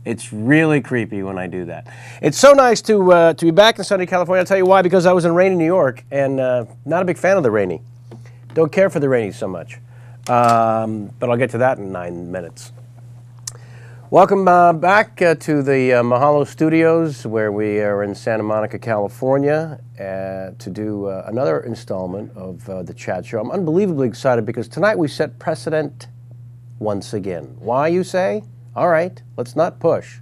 It's really creepy when I do that. It's so nice to be back in sunny California. I'll tell you why, because I was in rainy New York, and not a big fan of the rainy. Don't care for the rainy so much. But I'll get to that in 9 minutes. Welcome back to the Mahalo Studios, where we are in Santa Monica, California, to do another installment of the Chat Show. I'm unbelievably excited because tonight we set precedent once again. Why, you say? All right, let's not push.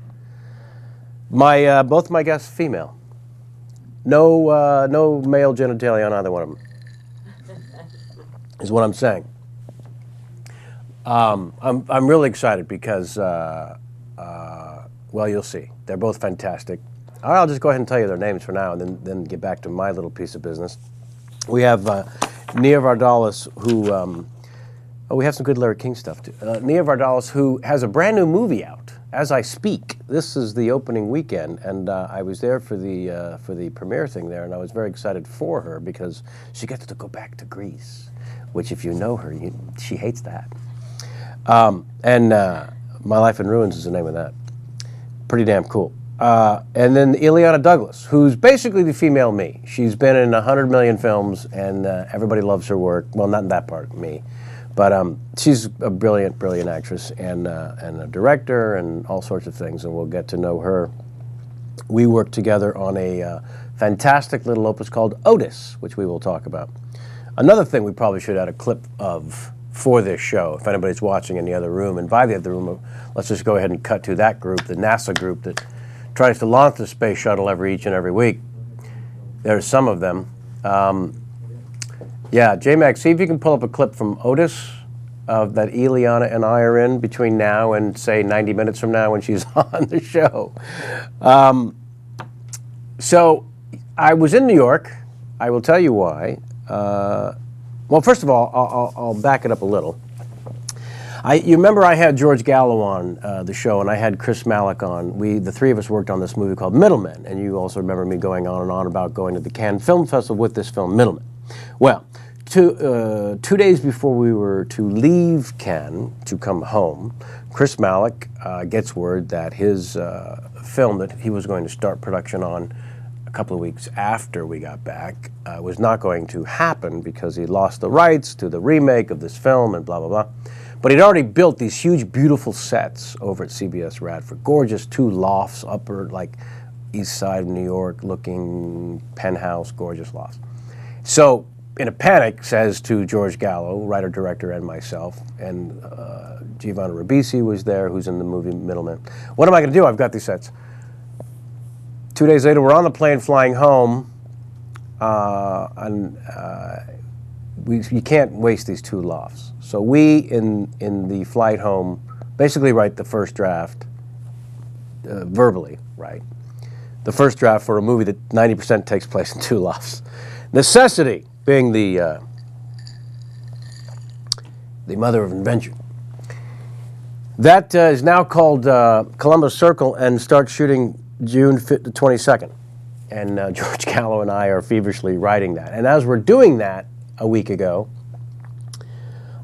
Both my guests female. No male genitalia on either one of them, is what I'm saying. I'm really excited because, well, you'll see. They're both fantastic. I'll just go ahead and tell you their names for now and then get back to my little piece of business. We have Nia Vardalos, who, we have some good Larry King stuff too. Nia Vardalos, who has a brand new movie out as I speak. This is the opening weekend, and I was there for the premiere thing there, and I was very excited for her because she gets to go back to Greece, which if you know her, she hates that. My Life in Ruins is the name of that. Pretty damn cool. And then Ileana Douglas, who's basically the female me. She's been in 100 million films, and everybody loves her work. Well, not in that part, me. But she's a brilliant, brilliant actress and a director and all sorts of things, and we'll get to know her. We worked together on a fantastic little opus called Otis, which we will talk about. Another thing we probably should add a clip of for this show, if anybody's watching in the other room, and by the other room, let's just go ahead and cut to that group, the NASA group that tries to launch the space shuttle each and every week. There's some of them. Yeah, J-Mac, see if you can pull up a clip from Otis that Ileana and I are in between now and, say, 90 minutes from now when she's on the show. So I was in New York. I will tell you why. Well, first of all, I'll back it up a little. You remember I had George Gallo on the show, and I had Chris Malick on. The three of us worked on this movie called Middlemen, and you also remember me going on and on about going to the Cannes Film Festival with this film, Middlemen. Well, 2 days before we were to leave Cannes to come home, Chris Malick gets word that his film that he was going to start production on a couple of weeks after we got back was not going to happen because he lost the rights to the remake of this film and blah, blah, blah. But he'd already built these huge, beautiful sets over at CBS Radford. Gorgeous 2 lofts, upper, like, east side of New York looking penthouse, gorgeous lofts. So, in a panic, says to George Gallo, writer, director, and myself, and Giovanna Ribisi was there, who's in the movie Middlemen. What am I going to do? I've got these sets. 2 days later, we're on the plane flying home, and you can't waste these 2 lofts. So we, in the flight home, basically write the first draft, verbally, right? The first draft for a movie that 90% takes place in 2 lofts. Necessity being the mother of invention. That is now called Columbus Circle and starts shooting June 22nd. And George Gallo and I are feverishly writing that. And as we're doing that a week ago,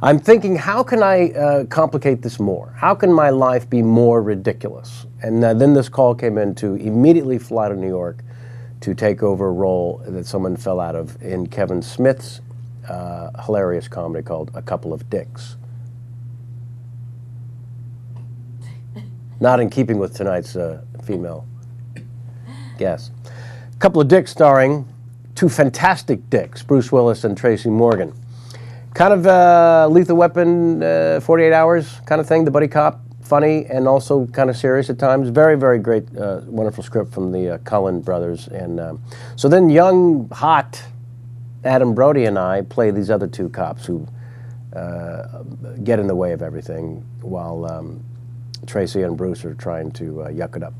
I'm thinking, how can I complicate this more? How can my life be more ridiculous? And then this call came in to immediately fly to New York to take over a role that someone fell out of in Kevin Smith's hilarious comedy called A Couple of Dicks. Not in keeping with tonight's female guest. A Couple of Dicks starring 2 fantastic dicks, Bruce Willis and Tracy Morgan. Kind of Lethal Weapon, 48 Hours kind of thing, the buddy cop. Funny and also kind of serious at times. Very, very great, wonderful script from the Cullen brothers. And so then young, hot Adam Brody and I play these other 2 cops who get in the way of everything while Tracy and Bruce are trying to yuck it up.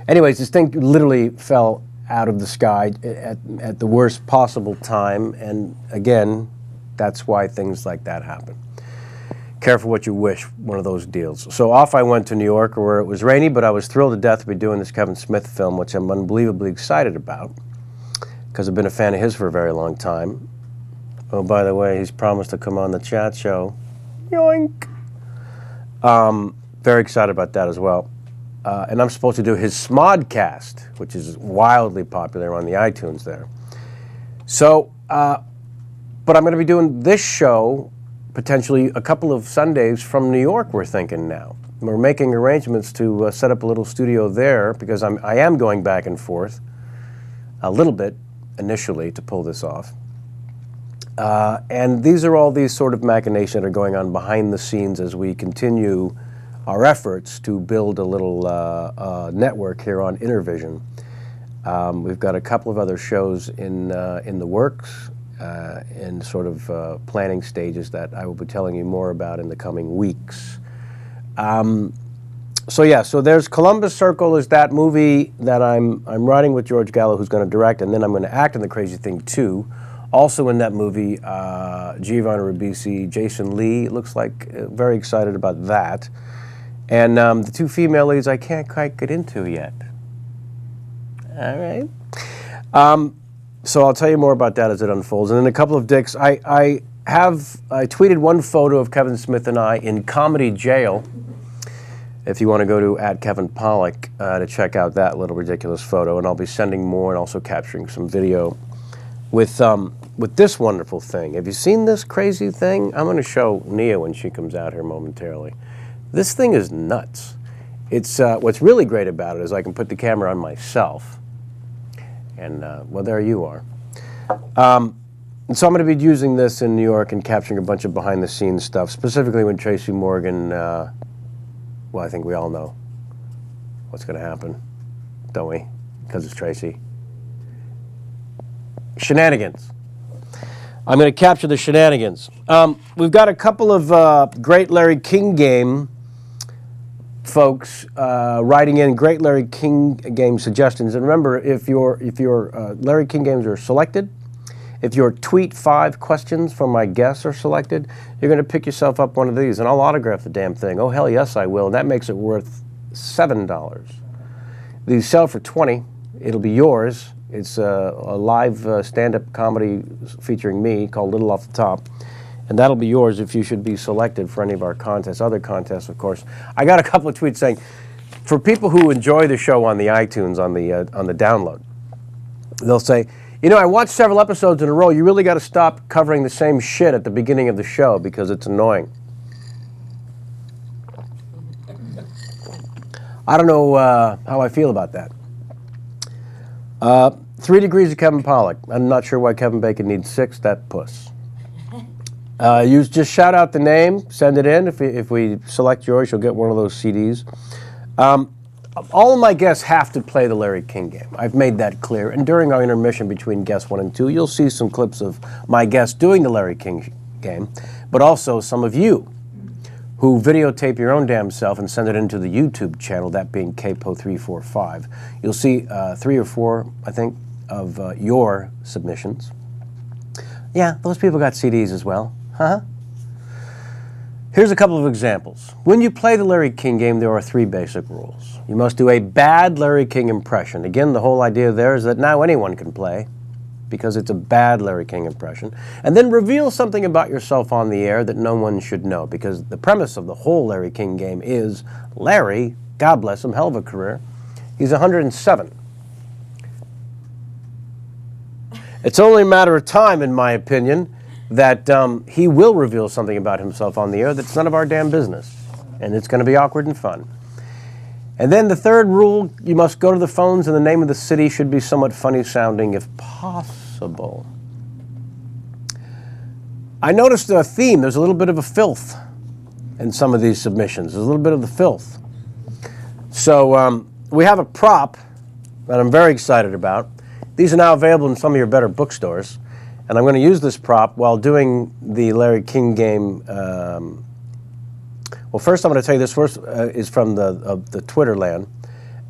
Anyways, this thing literally fell out of the sky at the worst possible time. And again, that's why things like that happen. Careful what you wish, one of those deals. So off I went to New York, where it was rainy, but I was thrilled to death to be doing this Kevin Smith film, which I'm unbelievably excited about, because I've been a fan of his for a very long time. Oh, by the way, he's promised to come on the Chat Show. Yoink! Very excited about that as well. and I'm supposed to do his Smodcast, which is wildly popular on the iTunes there. So, but I'm going to be doing this show potentially a couple of Sundays from New York, we're thinking now. We're making arrangements to set up a little studio there because I am going back and forth a little bit initially to pull this off. And these are all these sort of machinations that are going on behind the scenes as we continue our efforts to build a little network here on Intervision. We've got a couple of other shows in the works, in sort of planning stages that I will be telling you more about in the coming weeks. So yeah, so there's Columbus Circle is that movie that I'm writing with George Gallo, who's going to direct, and then I'm going to act in The Crazy Thing 2. Also in that movie, Giovanni Ribisi, Jason Lee, it looks like, very excited about that. And the two female leads I can't quite get into yet. All right. So I'll tell you more about that as it unfolds. And then a couple of dicks. I tweeted one photo of Kevin Smith and I in comedy jail. If you want to go to @KevinPollak to check out that little ridiculous photo. And I'll be sending more and also capturing some video with this wonderful thing. Have you seen this crazy thing? I'm going to show Nia when she comes out here momentarily. This thing is nuts. It's what's really great about it is I can put the camera on myself. And, well, there you are. And so I'm going to be using this in New York and capturing a bunch of behind-the-scenes stuff, specifically when Tracy Morgan, well, I think we all know what's going to happen, don't we? Because it's Tracy. Shenanigans. I'm going to capture the shenanigans. We've got a couple of Great Larry King Game folks writing in Great Larry King Game suggestions. And remember, if your Larry King games are selected, if your tweet 5 questions from my guests are selected, you're going to pick yourself up one of these, and I'll autograph the damn thing. Oh, hell yes, I will. And that makes it worth $7. These sell for $20. It'll be yours. It's a live stand-up comedy featuring me called Little Off the Top. And that'll be yours if you should be selected for any of our contests. Other contests, of course. I got a couple of tweets saying, for people who enjoy the show on the iTunes, on the download, they'll say, you know, I watched several episodes in a row. You really got to stop covering the same shit at the beginning of the show because it's annoying. I don't know how I feel about that. 3 degrees of Kevin Pollak. I'm not sure why Kevin Bacon needs 6. That puss. You just shout out the name, send it in. If we select yours, you'll get one of those CDs. All of my guests have to play the Larry King game. I've made that clear. And during our intermission between guests 1 and 2, you'll see some clips of my guests doing the Larry King game, but also some of you who videotape your own damn self and send it into the YouTube channel, that being Capo345. You'll see 3 or 4, I think, of your submissions. Yeah, those people got CDs as well. Huh? Here's a couple of examples. When you play the Larry King game, there are 3 basic rules. You must do a bad Larry King impression. Again, the whole idea there is that now anyone can play because it's a bad Larry King impression. And then reveal something about yourself on the air that no one should know, because the premise of the whole Larry King game is Larry, God bless him, hell of a career, he's 107. It's only a matter of time, in my opinion, that he will reveal something about himself on the air that's none of our damn business. And it's going to be awkward and fun. And then the third rule, you must go to the phones and the name of the city should be somewhat funny sounding if possible. I noticed a theme. There's a little bit of a filth in some of these submissions. There's a little bit of the filth. So we have a prop that I'm very excited about. These are now available in some of your better bookstores. And I'm going to use this prop while doing the Larry King game. Well, first I'm going to tell you this first is from the Twitter land.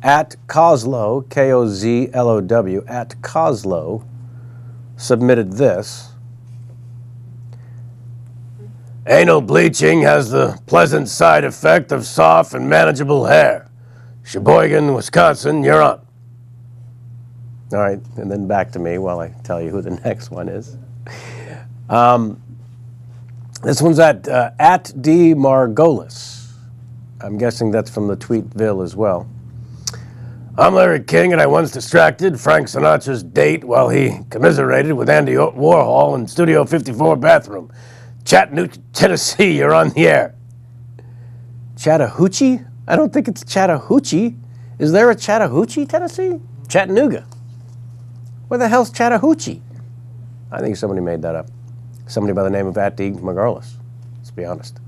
@Kozlow, Kozlow, @Kozlow, submitted this. Anal bleaching has the pleasant side effect of soft and manageable hair. Sheboygan, Wisconsin, you're on. All right, and then back to me while I tell you who the next one is. This one's at D. Margolis. I'm guessing that's from the Tweetville as well. I'm Larry King, and I once distracted Frank Sinatra's date while he commiserated with Andy Warhol in Studio 54 bathroom. Chattanooga, Tennessee, you're on the air. Chattahoochee? I don't think it's Chattahoochee. Is there a Chattahoochee, Tennessee? Chattanooga. Where the hell's Chattahoochee? I think somebody made that up. Somebody by the name of @D McGarlis. Let's be honest.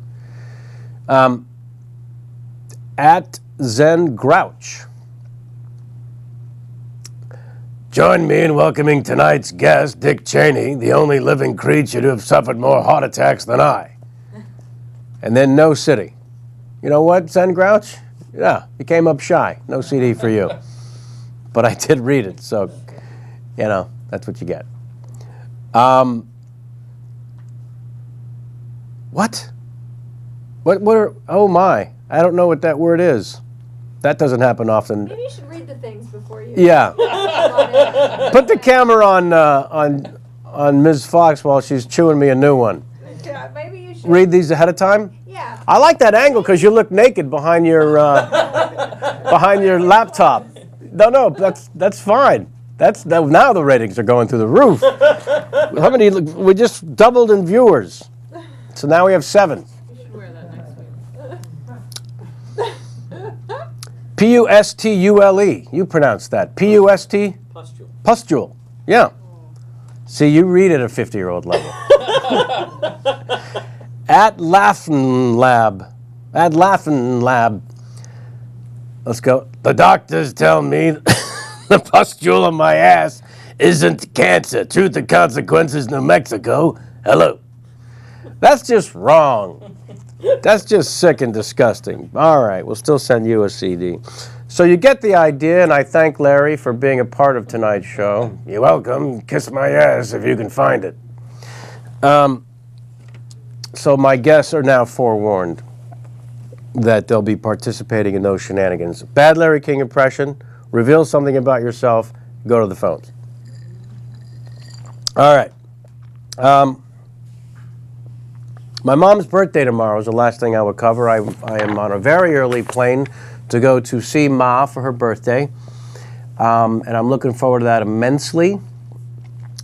At Zen Grouch. Join me in welcoming tonight's guest, Dick Cheney, the only living creature to have suffered more heart attacks than I. And then no city. You know what, Zen Grouch? Yeah, you came up shy. No CD for you. But I did read it, so, you know, that's what you get. What? What are, oh my, I don't know what that word is. That doesn't happen often. Maybe you should read the things before you. Yeah. Put the camera on Ms. Fox while she's chewing me a new one. Yeah, maybe you should. Read these ahead of time? Yeah. I like that angle because you look naked behind your laptop. No, that's fine. Now the ratings are going through the roof. How many? We just doubled in viewers, so now we have 7. You should wear that next week. Pustule. You pronounce that. Pust? Pustule. Pustule. Yeah. See, you read at a 50-year-old level. At Laughing Lab. Let's go. The doctors tell me the pustule on my ass isn't cancer. Truth and Consequences, New Mexico. Hello. That's just wrong. That's just sick and disgusting. All right, we'll still send you a CD. So you get the idea, and I thank Larry for being a part of tonight's show. You're welcome. Kiss my ass if you can find it. So my guests are now forewarned that they'll be participating in those shenanigans. Bad Larry King impression, reveal something about yourself, go to the phones. All right. My mom's birthday tomorrow is the last thing I will cover. I am on a very early plane to go to see Ma for her birthday, and I'm looking forward to that immensely.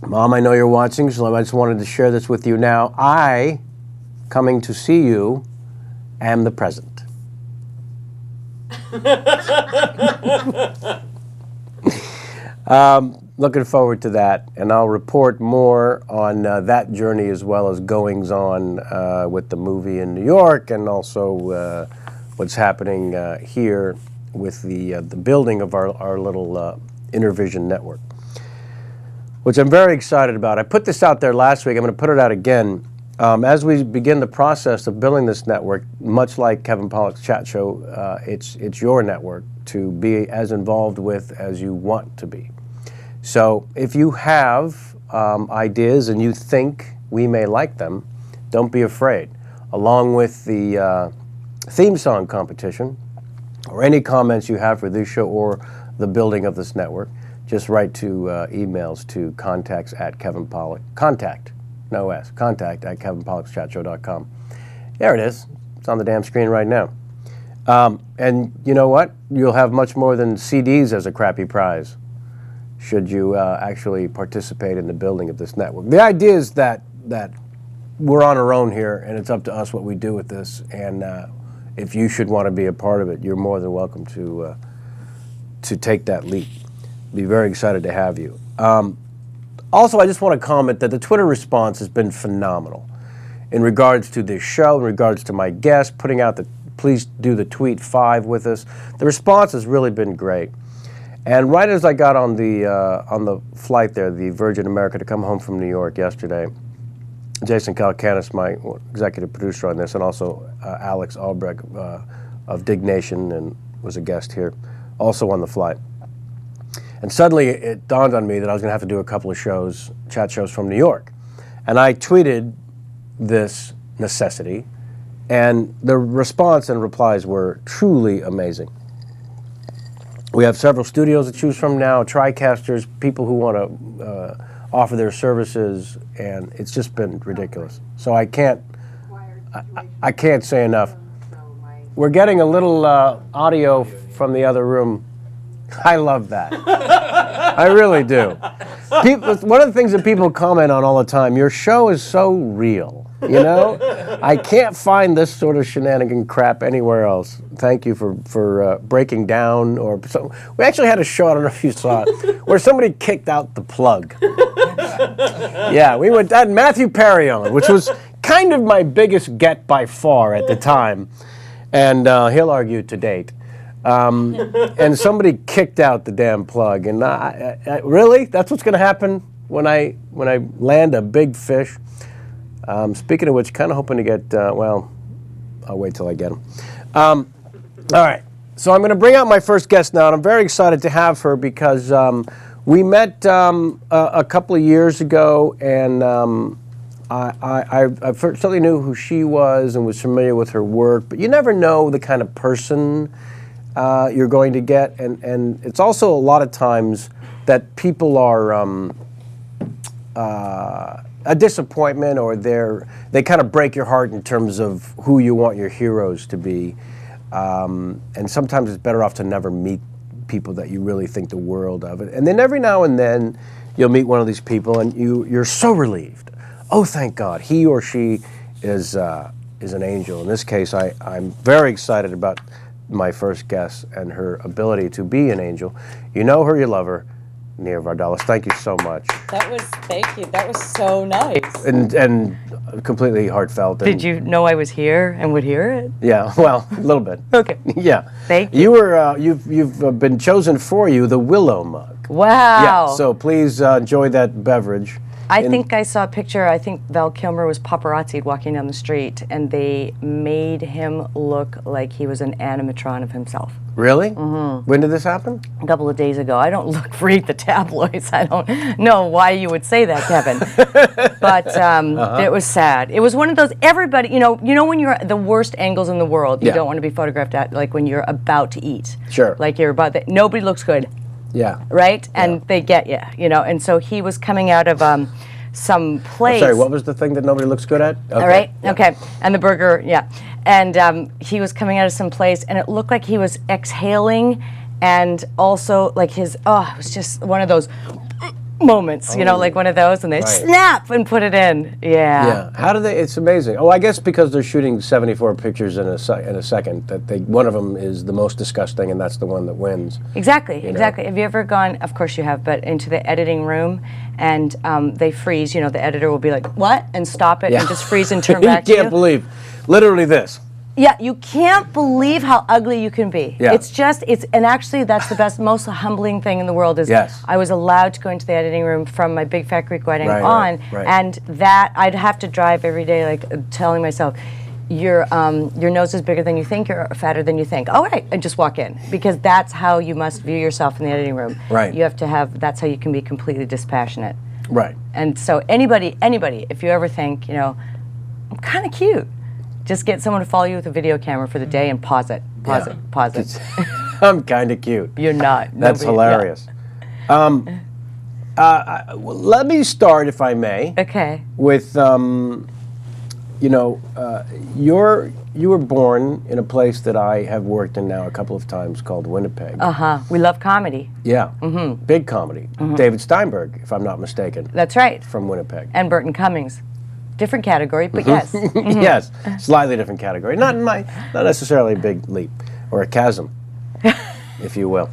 Mom, I know you're watching, so I just wanted to share this with you now. I, coming to see you, am the present. Looking forward to that, and I'll report more on that journey as well as goings-on with the movie in New York, and also what's happening here with the building of our little Intervision network, which I'm very excited about. I put this out there last week. I'm going to put it out again. As we begin the process of building this network, much like Kevin Pollak's chat show, it's your network to be as involved with as you want to be. So if you have ideas and you think we may like them, don't be afraid. Along with the theme song competition, or any comments you have for this show or the building of this network, just write to emails to contact at kevinpollakschatshow.com. There it is. It's on the damn screen right now. And you know what? You'll have much more than CDs as a crappy prize should you actually participate in the building of this network. The idea is that we're on our own here, and it's up to us what we do with this. And if you should want to be a part of it, you're more than welcome to take that leap. Be very excited to have you. Also, I just want to comment that the Twitter response has been phenomenal in regards to this show, in regards to my guests, putting out the please do the tweet 5 with us. The response has really been great. And right as I got on the flight there, the Virgin America, to come home from New York yesterday, Jason Calcanis, my executive producer on this, and also Alex Albrecht of Dig Nation, and was a guest here, also on the flight. And suddenly it dawned on me that I was going to have to do a couple of shows, chat shows from New York. And I tweeted this necessity, and the response and replies were truly amazing. We have several studios to choose from now, TriCasters, people who want to offer their services, and it's just been ridiculous. So I can't say enough. We're getting a little audio from the other room. I love that. I really do. One of the things that people comment on all the time, your show is so real, you know? I can't find this sort of shenanigan crap anywhere else. Thank you for breaking down. We actually had a show, I don't know if you saw it, where somebody kicked out the plug. Yeah, we had Matthew Perry on, which was kind of my biggest get by far at the time, and he'll argue to date. And somebody kicked out the damn plug, and really, that's what's going to happen when I land a big fish. Speaking of which, kind of hoping to get. Well, I'll wait till I get him. All right, so I'm going to bring out my first guest now, and I'm very excited to have her because we met a couple of years ago, and I certainly knew who she was and was familiar with her work, but you never know the kind of person you're going to get, and it's also a lot of times that people are a disappointment, or they kind of break your heart in terms of who you want your heroes to be, and sometimes it's better off to never meet people that you really think the world of. And then every now and then you'll meet one of these people and you're so relieved. Oh, thank God, he or she is an angel. In this case, I'm very excited about my first guest and her ability to be an angel. You know her, you love her, Nia Vardalos. Thank you so much. Thank you. That was so nice. And completely heartfelt. Did you know I was here and would hear it? Yeah, well, a little bit. Okay. Yeah. Thank you. You were you've been chosen for you the Willow mug. Wow. Yeah. So please enjoy that beverage. I think I saw a picture. I think Val Kilmer was paparazzi'd walking down the street, and they made him look like he was an animatron of himself. Really? Mm-hmm. When did this happen? A couple of days ago. I don't read the tabloids. I don't know why you would say that, Kevin. But it was sad. It was one of those. Everybody, you know when you're at the worst angles in the world, you don't want to be photographed at, like when you're about to eat. Sure. Like you're about that. Nobody looks good. Yeah. Right? And they get you, and so he was coming out of some place. Sorry, what was the thing that nobody looks good at? Okay. All right? Yeah. Okay. And the burger, yeah. And he was coming out of some place, and it looked like he was exhaling, and also like it was just one of those moments, like one of those, and they snap and put it in. Yeah. Yeah. How do they? It's amazing. Oh, I guess because they're shooting 74 pictures in a second. That one of them is the most disgusting, and that's the one that wins. Exactly. Exactly. Have you ever gone? Of course you have, but into the editing room, and they freeze. The editor will be like, "What?" and stop it, and just freeze and turn back. You can't believe, literally this. Yeah, you can't believe how ugly you can be. Yeah. And actually that's the most humbling thing in the world is I was allowed to go into the editing room from my Big Fat Greek wedding on, and that I'd have to drive every day, like telling myself, your nose is bigger than you think, you're fatter than you think. All right, and just walk in, because that's how you must view yourself in the editing room. Right. You have to that's how you can be completely dispassionate. Right. And so anybody, if you ever think, I'm kind of cute, just get someone to follow you with a video camera for the day and pause it. Pause it. I'm kind of cute. You're not. That's hilarious. Yeah. Let me start, if I may. Okay. With, you were born in a place that I have worked in now a couple of times called Winnipeg. We love comedy. Yeah. Mm-hmm. Big comedy. Mm-hmm. David Steinberg, if I'm not mistaken. That's right. From Winnipeg. And Burton Cummings. Different category, but yes. Mm-hmm. Yes, slightly different category. Not necessarily a big leap or a chasm, if you will.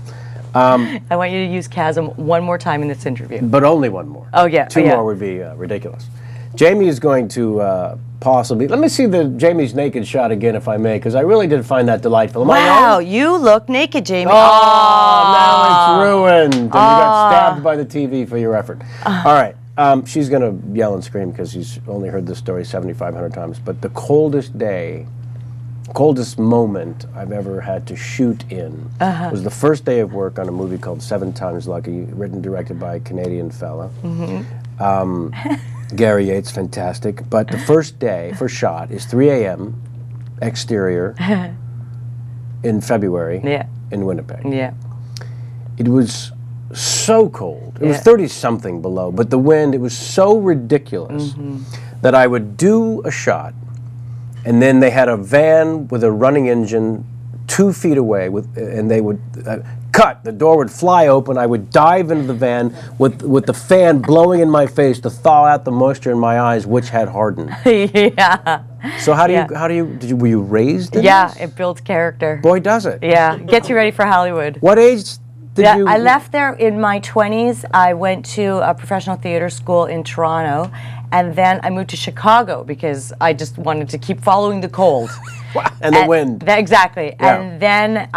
I want you to use chasm one more time in this interview. But only one more. Oh, yeah. Two more would be ridiculous. Jamie is going to possibly... Let me see Jamie's naked shot again, if I may, because I really did find that delightful. Wow, you look naked, Jamie. Oh, now it's ruined. And you got stabbed by the TV for your effort. All right. She's going to yell and scream because she's only heard this story 7,500 times. But the coldest moment I've ever had to shoot in was the first day of work on a movie called 7 Times Lucky, written and directed by a Canadian fella. Gary Yates, fantastic. But the first shot is 3 a.m. exterior in February in Winnipeg. Yeah. It was so cold. It was 30-something below, but the wind, it was so ridiculous that I would do a shot, and then they had a van with a running engine 2 feet away, and they would cut. The door would fly open. I would dive into the van with the fan blowing in my face to thaw out the moisture in my eyes, which had hardened. Yeah. So were you raised in Yeah, this? it builds character. Boy, does it. Yeah, gets you ready for Hollywood. What age did you? I left there in my 20s. I went to a professional theater school in Toronto, and then I moved to Chicago because I just wanted to keep following the cold. And the wind. Exactly. Yeah. And then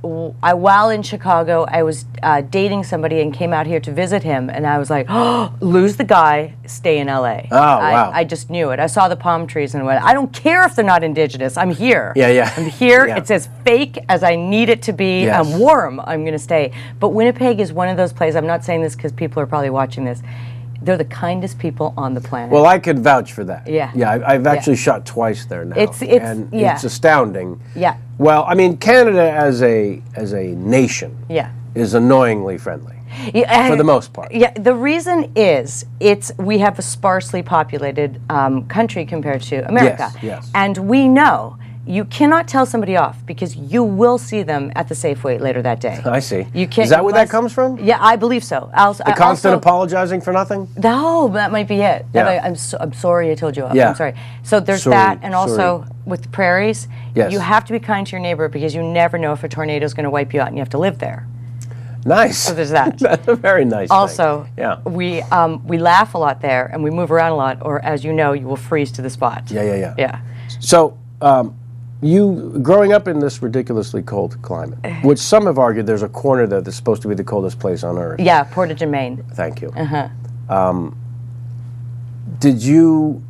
while in Chicago, I was dating somebody and came out here to visit him. And I was like, oh, lose the guy, stay in L.A. Oh, wow. I just knew it. I saw the palm trees and went, I don't care if they're not indigenous. I'm here. Yeah. I'm here. Yeah. It's as fake as I need it to be. Yes. I'm warm. I'm going to stay. But Winnipeg is one of those places. I'm not saying this because people are probably watching this. They're the kindest people on the planet. Well, I could vouch for that. Yeah. Yeah, I've actually shot twice there now. It's astounding. Yeah. Well, I mean, Canada as a nation is annoyingly friendly. Yeah, for the most part. Yeah, the reason is we have a sparsely populated country compared to America. Yes. And we know you cannot tell somebody off because you will see them at the Safeway later that day. I see. You can't. Is that where that comes from? Yeah, I believe so. The constant apologizing for nothing? No, that might be it. Yeah. I'm sorry I told you off. Yeah. I'm sorry. So there's that, and also with the prairies, you have to be kind to your neighbor because you never know if a tornado is going to wipe you out and you have to live there. Nice. So there's that. That's a very nice also, thing. we laugh a lot there and we move around a lot, or as you know, you will freeze to the spot. Yeah. So, you growing up in this ridiculously cold climate, which some have argued there's a corner that's supposed to be the coldest place on Earth. Yeah, Portage and Maine. Thank you. Did you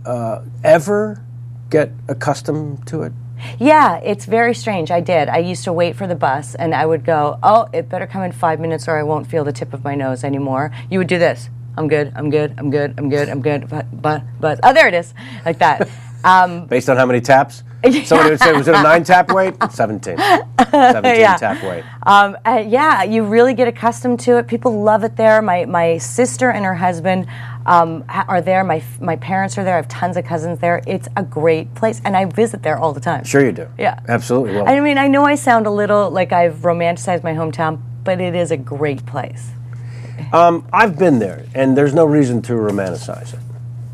ever get accustomed to it? Yeah, it's very strange. I did. I used to wait for the bus, and I would go, oh, it better come in 5 minutes or I won't feel the tip of my nose anymore. You would do this. I'm good, I'm good, I'm good, I'm good, I'm good, but, oh, there it is, like that. Based on how many taps? Somebody would say, was it a 9-tap wait? 17. 17-tap wait. Yeah, you really get accustomed to it. People love it there. My sister and her husband are there. My parents are there. I have tons of cousins there. It's a great place, and I visit there all the time. Sure you do. Yeah. Absolutely. Well, I mean, I know I sound a little like I've romanticized my hometown, but it is a great place. I've been there, and there's no reason to romanticize it,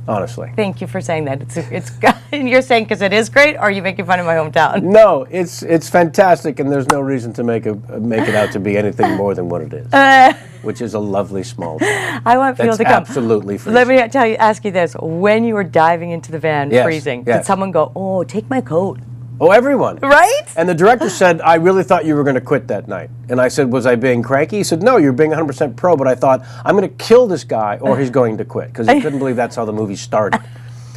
honestly. Thank you for saying that. It's you're saying because it is great, or are you making fun of my hometown? No, it's fantastic, and there's no reason to make it out to be anything more than what it is, which is a lovely small town. I want people to come. Absolutely freezing. Let me ask you this: when you were diving into the van, freezing, did someone go, "Oh, take my coat"? Oh, everyone. Right? And the director said, I really thought you were going to quit that night. And I said, was I being cranky? He said, no, you're being 100% pro, but I thought, I'm going to kill this guy or he's going to quit. Because he couldn't believe that's how the movie started.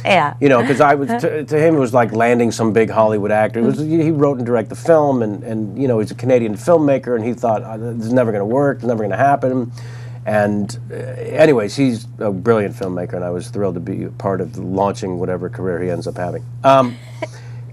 Yeah. You know, because I was, to him, it was like landing some big Hollywood actor. He wrote and directed the film, and you know, he's a Canadian filmmaker, and he thought, this is never going to work, it's never going to happen. And anyways, he's a brilliant filmmaker, and I was thrilled to be a part of launching whatever career he ends up having.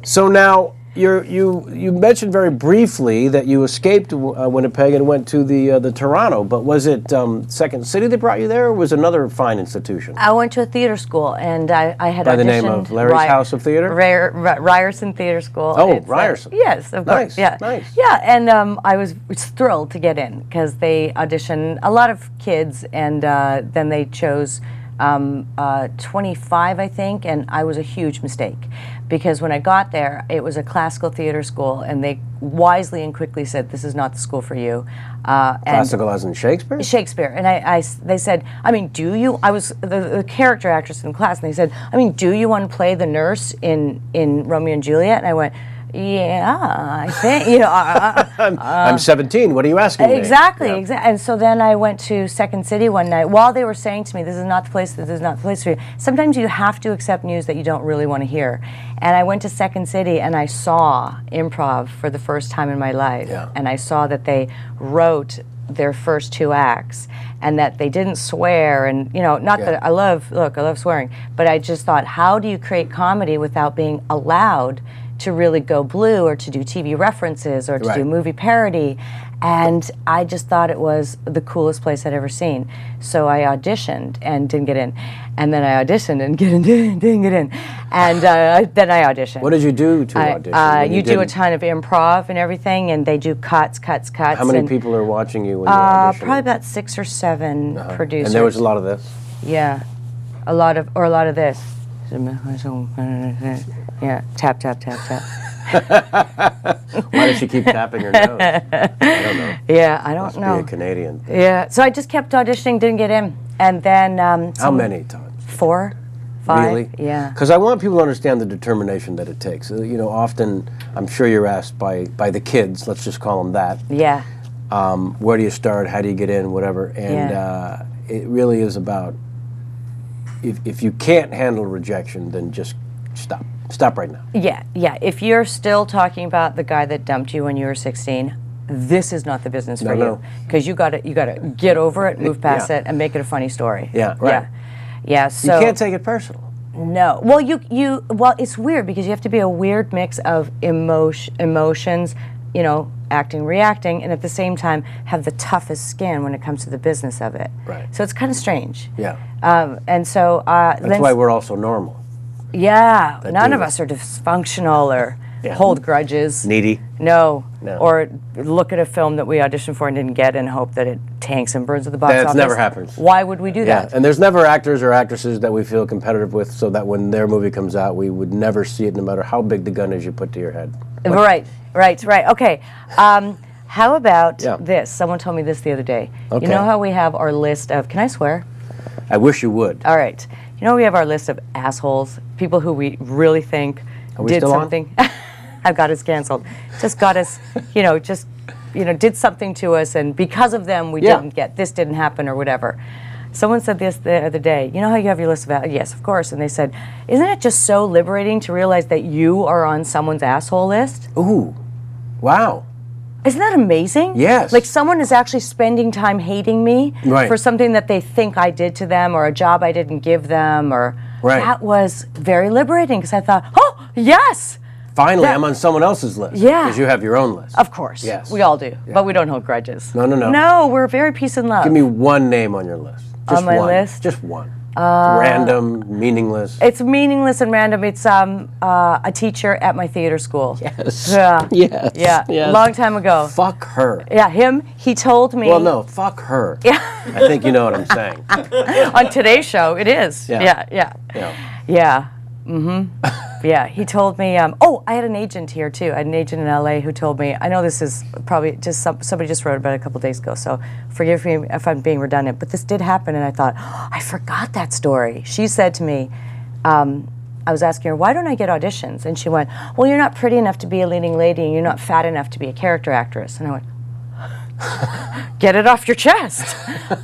So now, you mentioned very briefly that you escaped Winnipeg and went to the Toronto, but was it Second City that brought you there, or was it another fine institution? I went to a theater school, and I had By auditioned. the name of Larry's House of Theater? Ryerson Theater School. Oh, Ryerson. Yes, of course. Yeah. Nice. Yeah, and I was thrilled to get in because they auditioned a lot of kids, and then they chose 25, I think, and I was a huge mistake because when I got there, it was a classical theater school, and they wisely and quickly said, "This is not the school for you." Classical as in Shakespeare? Shakespeare, and they said, "I mean, do you?" I was the character actress in class, and they said, "I mean, do you want to play the nurse in Romeo and Juliet?" And I went, yeah, I think, you know. I'm 17. What are you asking me? Exactly. And so then I went to Second City one night while they were saying to me, this is not the place, this is not the place for you. Sometimes you have to accept news that you don't really want to hear. And I went to Second City and I saw improv for the first time in my life. Yeah. And I saw that they wrote their first 2 acts and that they didn't swear, and you know, not that I love swearing, but I just thought, how do you create comedy without being allowed to really go blue or to do TV references or to do movie parody. And I just thought it was the coolest place I'd ever seen. So I auditioned and didn't get in. And then I auditioned and didn't get in. And then I auditioned. What did you do to audition? You do a ton of improv and everything, and they do cuts. How many people are watching you when you audition? Probably about 6 or 7 producers. And there was a lot of this? Yeah. A lot of this. Yeah. Tap, tap, tap, tap. Why does she keep tapping her nose? I don't know. Yeah, I don't know. Must be a Canadian thing. Yeah, so I just kept auditioning, didn't get in. And then... How many times? 4, 5. Really? Yeah. Because I want people to understand the determination that it takes. You know, often, I'm sure you're asked by the kids, let's just call them that. Yeah. Where do you start? How do you get in? Whatever. And it really is about, if you can't handle rejection, then just stop. Stop right now. Yeah, yeah. If you're still talking about the guy that dumped you when you were 16, this is not the business for you. Because you gotta get over it, move past it, and make it a funny story. Yeah, right. Yeah. So you can't take it personal. No. Well, well, it's weird because you have to be a weird mix of emotions, you know, acting, reacting, and at the same time have the toughest skin when it comes to the business of it. Right. So it's kind of strange. Yeah. And so that's why we're all so normal. Yeah, none of us are dysfunctional or hold grudges. Needy. No. Or look at a film that we auditioned for and didn't get and hope that it tanks and burns at the box office. That never happens. Why would we do that? And there's never actors or actresses that we feel competitive with, so that when their movie comes out, we would never see it no matter how big the gun is you put to your head. Right. Okay. How about this? Someone told me this the other day. Okay. You know how we have our list of, can I swear? I wish you would. All right. You know we have our list of assholes, people who we really think did something. I've got us canceled. Just got us, did something to us, and because of them we didn't get, this didn't happen or whatever. Someone said this the other day. You know how you have your list of yes, of course. And they said, isn't it just so liberating to realize that you are on someone's asshole list? Ooh, wow. Isn't that amazing? Yes. Like someone is actually spending time hating me for something that they think I did to them or a job I didn't give them. Or that was very liberating because I thought, oh, yes. Finally, I'm on someone else's list. Yeah. Because you have your own list. Of course. Yes. We all do. Yeah. But we don't hold grudges. No. No, we're very peace and love. Give me one name on your list. Just on my one. list? Just one. Random, meaningless. It's meaningless and random. It's a teacher at my theater school. Yes. Yeah. Yes. Yeah. Yes. Long time ago. Fuck her. Yeah, him. He told me. Well, no, fuck her. Yeah. I think you know what I'm saying. On today's show, it is. Yeah. Yeah, he told me, I had an agent here too. I had an agent in LA who told me, I know this is probably just somebody just wrote about it a couple days ago, so forgive me if I'm being redundant, but this did happen and I thought, I forgot that story. She said to me, I was asking her, why don't I get auditions? And she went, well, you're not pretty enough to be a leading lady and you're not fat enough to be a character actress. And I went, get it off your chest.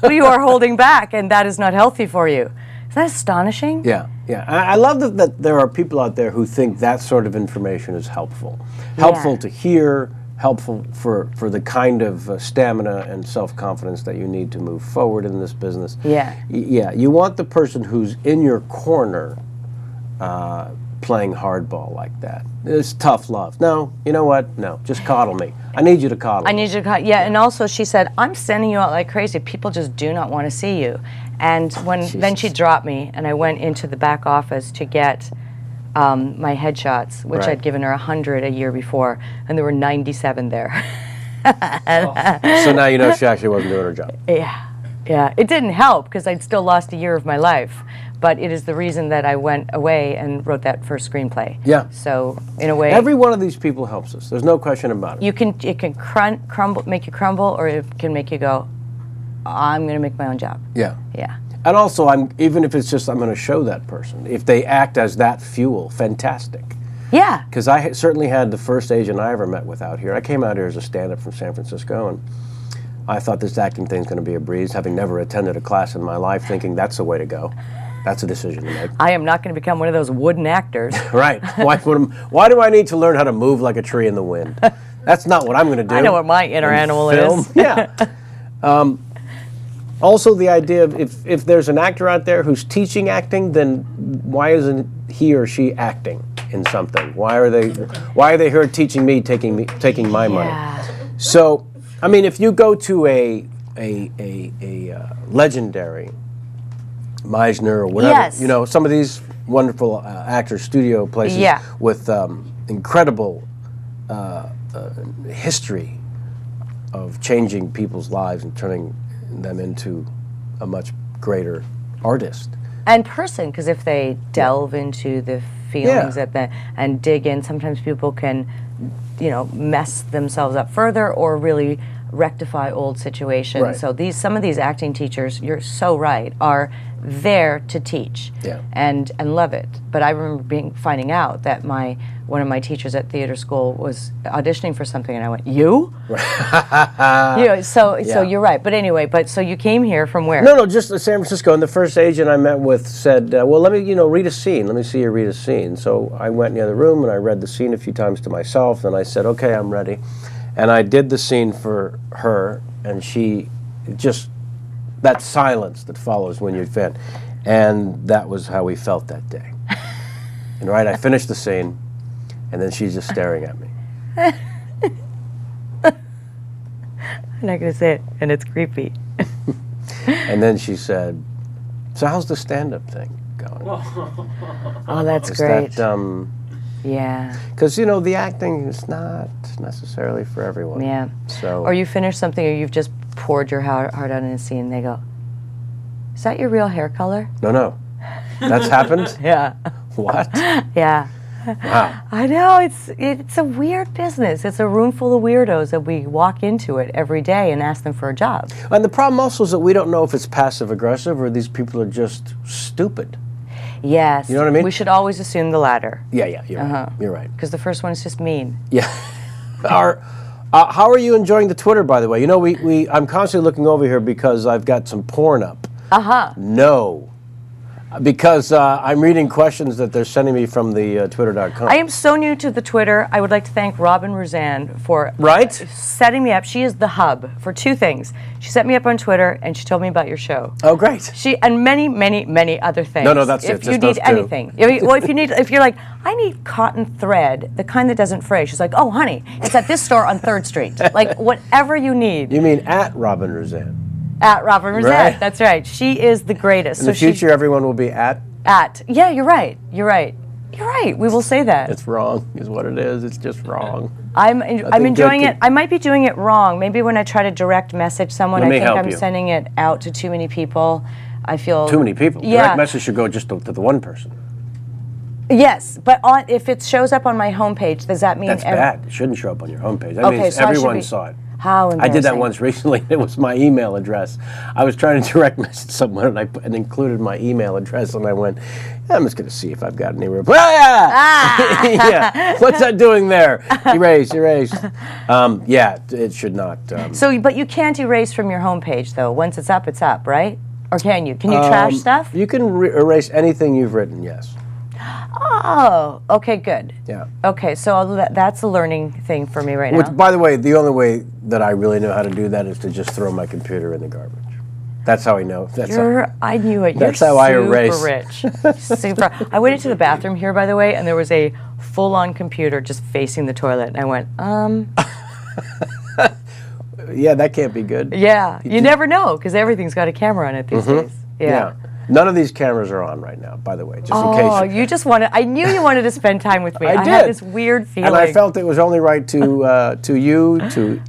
You are holding back and that is not healthy for you. Isn't that astonishing? Yeah. I love that there are people out there who think that sort of information is helpful. Helpful to hear, helpful for the kind of stamina and self-confidence that you need to move forward in this business. Yeah. You want the person who's in your corner playing hardball like that. It's tough love. No, you know what? No, just coddle me. I need you to coddle me. I need you to coddle. Yeah, and also she said, I'm sending you out like crazy. People just do not want to see you. And then she dropped me, and I went into the back office to get my headshots, which I'd given her 100 a year before, and there were 97 there. So now you know she actually wasn't doing her job. Yeah. It didn't help because I'd still lost a year of my life, but it is the reason that I went away and wrote that first screenplay. Yeah. So in a way, every one of these people helps us. There's no question about it. It can crumble, make you crumble, or it can make you go, I'm going to make my own job. Yeah. And also, even if it's just I'm going to show that person. If they act as that fuel, fantastic. Yeah. Because I certainly had the first agent I ever met with out here. I came out here as a stand-up from San Francisco, and I thought this acting thing's going to be a breeze, having never attended a class in my life, thinking that's the way to go. That's a decision to make. I am not going to become one of those wooden actors. Right. Why do I need to learn how to move like a tree in the wind? That's not what I'm going to do. I know what my inner animal is. Yeah. Also, the idea of if there's an actor out there who's teaching acting, then why isn't he or she acting? in something? Why are they here teaching me, taking my money? So, I mean, if you go to a legendary Meisner or whatever, you know, some of these wonderful actor studio places with incredible history of changing people's lives and turning them into a much greater artist. And person, because if they delve into the feelings and dig in, sometimes people can, you know, mess themselves up further or really rectify old situations. Right. So some of these acting teachers, you're so right, are there to teach and love it. But I remember finding out that one of my teachers at theater school was auditioning for something, and I went, "You?" You know, so you're right. But anyway, so you came here from where? No, just San Francisco. And the first agent I met with said, "Well, let me, read a scene. Let me see you read a scene." So I went in the other room and I read the scene a few times to myself. And I said, "Okay, I'm ready." And I did the scene for her, and she just that silence that follows when you're fit, and that was how we felt that day. And I finished the scene, and then she's just staring at me. I'm not going to say it, and it's creepy. And then she said, "So how's the stand-up thing going?" Oh, that's great. That, yeah. Because, the acting is not necessarily for everyone. Yeah. So. Or you finish something, or you've just poured your heart out in a scene, and they go, "Is that your real hair color?" No. That's happened? Yeah. What? Yeah. Wow. I know, it's a weird business. It's a room full of weirdos that we walk into it every day and ask them for a job. And the problem also is that we don't know if it's passive-aggressive or these people are just stupid. Yes. You know what I mean? We should always assume the latter. Yeah, you're right. Because the first one is just mean. Yeah. How are you enjoying the Twitter, by the way? I'm constantly looking over here because I've got some porn up. No. Because I'm reading questions that they're sending me from the twitter.com. I am so new to the Twitter. I would like to thank Robin Roseanne for setting me up. She is the hub for two things. She set me up on Twitter, and she told me about your show. Oh, great. And many, many, many other things. No, that's it. If you need anything. Well, if you're like, I need cotton thread, the kind that doesn't fray. She's like, "Oh, honey, it's at this store on 3rd Street. Like, whatever you need. You mean at Robin Roseanne? At Robin Roseanne, that's right. She is the greatest. In the future, everyone will be at? Yeah, you're right. You're right. We will say that. It's wrong, is what it is. It's just wrong. I'm enjoying it. I might be doing it wrong. Maybe when I try to direct message someone, I think I'm sending it out to too many people. I feel... Too many people? Yeah. Direct message should go just to the one person. Yes, but if it shows up on my homepage, does that mean... That's bad. It shouldn't show up on your homepage. That means so everyone saw it. How embarrassing. I did that once recently. It was my email address. I was trying to direct message someone, and included my email address, and I went, I'm just going to see if I've got any reply. Yeah. What's that doing there? Erase. Yeah, it should not. But you can't erase from your homepage, though. Once it's up, right? Or can you? Can you trash stuff? You can erase anything you've written, yes. Oh, okay, good. Yeah. Okay, so that's a learning thing for me right now. Which, by the way, the only way that I really know how to do that is to just throw my computer in the garbage. That's how I know. I knew it. That's You're how I erase. Super rich. Super. I went into the bathroom here, by the way, and there was a full-on computer just facing the toilet, and I went, Yeah, that can't be good. Yeah, you never know, because everything's got a camera on it these days. Yeah. None of these cameras are on right now, by the way, just in case. Oh, you just wanted, I knew you wanted to spend time with me. I did. had this weird feeling. And I felt it was only right to you